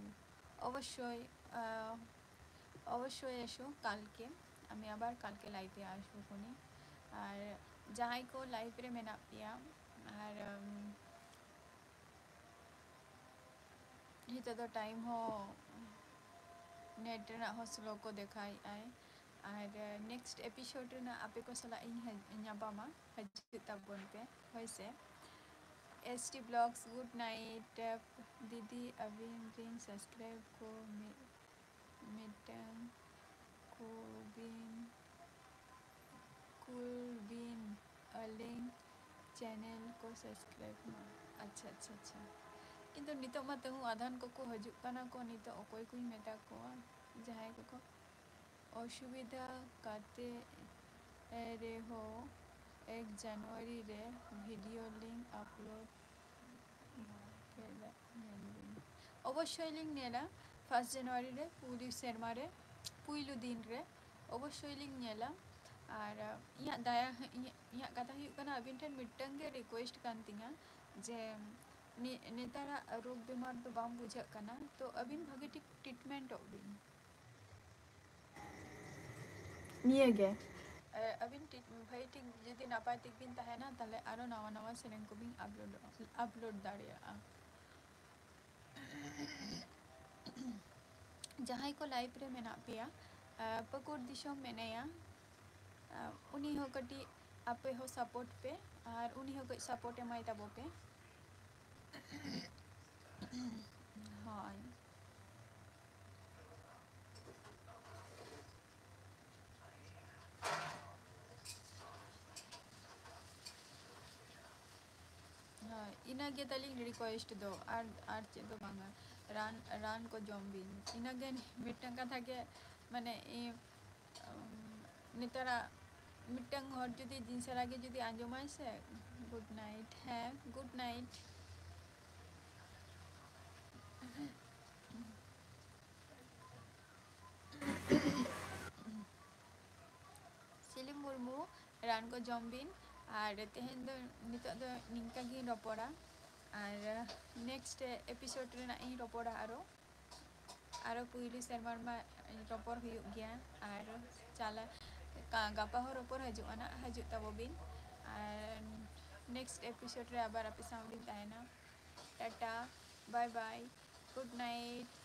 অবশ্যই অবশ্যই এসো কালকে আমি আবার কালকে লাইভে আসবো কোনি আর যাহাই কো লাইভ রে মেনা পিয়া আর हित तो टाइम हो नेट रे हो स्लो को देखाई आए और नेक्स्ट एपिसोड रे आपे को सला इन ᱧᱟᱯᱟᱢᱟ हजू ताबन पे होइसे एसटी ब्लॉग्स गुड नाइट दीदी अबिन रिंग सब्सक्राइब को मिटन कुलबिन लिंक चैनल को सब्सक्राइब अच्छा अच्छा अच्छा किंतु नितो मा तहु आधान को हजू काना को नितो अकोय कुई मेता को जहाय को असुविधा काते रे हो 1 जनवरी रे वीडियो लिंक अपलोड অবশ্যই লিঙ্ক নেলা 1 জানুয়ারি রে পুরি সেরমা রে পুইলু দিন রে অবশ্যই লিঙ্ক নেলা আর ইয়া দায়া ইয়া কথা হুᱭᱩᱜ ᱠᱟᱱᱟ ᱟᱵᱤᱱ ᱴᱷᱮᱱ ᱢᱤᱫᱴᱟᱝ ᱜᱮ রিকোয়েস্ট ᱠᱟᱱ ᱛᱤᱧᱟ ᱡᱮ नेतारा रोग बीमार तो बाम बुझा कना तो अबिन भागे ठीक ट्रीटमेंट ओबिन निये गे अबिन भाई ठीक जदि नापाय ठीक बिन तहेना ताले आरो नवा नवा सेरेन को बिन अपलोड दाड़िया जहां को लाइव रे मेना पिया पकुर दिशम मेनेया उनी हो कटी आपे हो सपोर्ट पे और उनी हो कटी सपोर्ट एमाय ताबो पे हाय ᱤᱱᱟᱹᱜᱮ ᱛᱟᱞᱤᱧ ᱨᱤᱠᱳᱭᱮᱥᱴ ᱫᱚ ᱟᱨ ᱪᱮᱫ ᱫᱚ ᱵᱟᱝᱟ ᱨᱟᱱ ᱠᱚ ᱡᱚᱢ ᱵᱤᱱ ᱤᱱᱟᱹᱜᱮ ᱢᱤᱫᱴᱟᱝ ᱠᱟᱛᱷᱟ ᱜᱮ ᱢᱟᱱᱮ ᱱᱮᱛᱟᱨᱟᱜ ᱢᱤᱫᱴᱟᱝ ᱦᱚᱲ ᱡᱩᱫᱤ ᱫᱤᱱ ᱥᱟᱨᱟ ᱜᱮ ᱡᱩᱫᱤ ᱟᱸᱡᱚᱢᱟᱭ ᱥᱮ গুড নাইট হ্যাঁ গুড নাইট Silim Murmu ᱨᱟᱱ ᱠᱚ ᱡᱚᱢ ᱵᱤᱱ ᱟᱨ ᱛᱮᱦᱮᱧ ᱫᱚ ᱱᱤᱛᱚᱜ ᱫᱚ ᱱᱤᱝᱠᱟ ᱜᱤᱧ ᱨᱚᱯᱚᱲᱟ ᱟᱨ ᱱᱮᱠᱥᱴ ᱮᱯᱤᱥᱳᱰ ᱨᱮᱱᱟᱜ ᱤᱧ ᱨᱚᱯᱚᱲᱟ ᱟᱨᱚ ᱯᱩᱭᱞᱩ ᱥᱮᱨᱢᱟ ᱨᱮᱢᱟ ᱨᱚᱯᱚᱲ ᱦᱩᱭᱩᱜ ᱜᱮᱭᱟ ᱟᱨ ᱜᱟᱯᱟ ᱦᱚᱸ ᱨᱚᱯᱚᱲ ᱦᱤᱡᱩᱜ ᱛᱟᱵᱚ ᱵᱤᱱ ᱟᱨ नेक्स्ट एपिसोड रे आबार आपे सामने ताहेना tata bye bye good night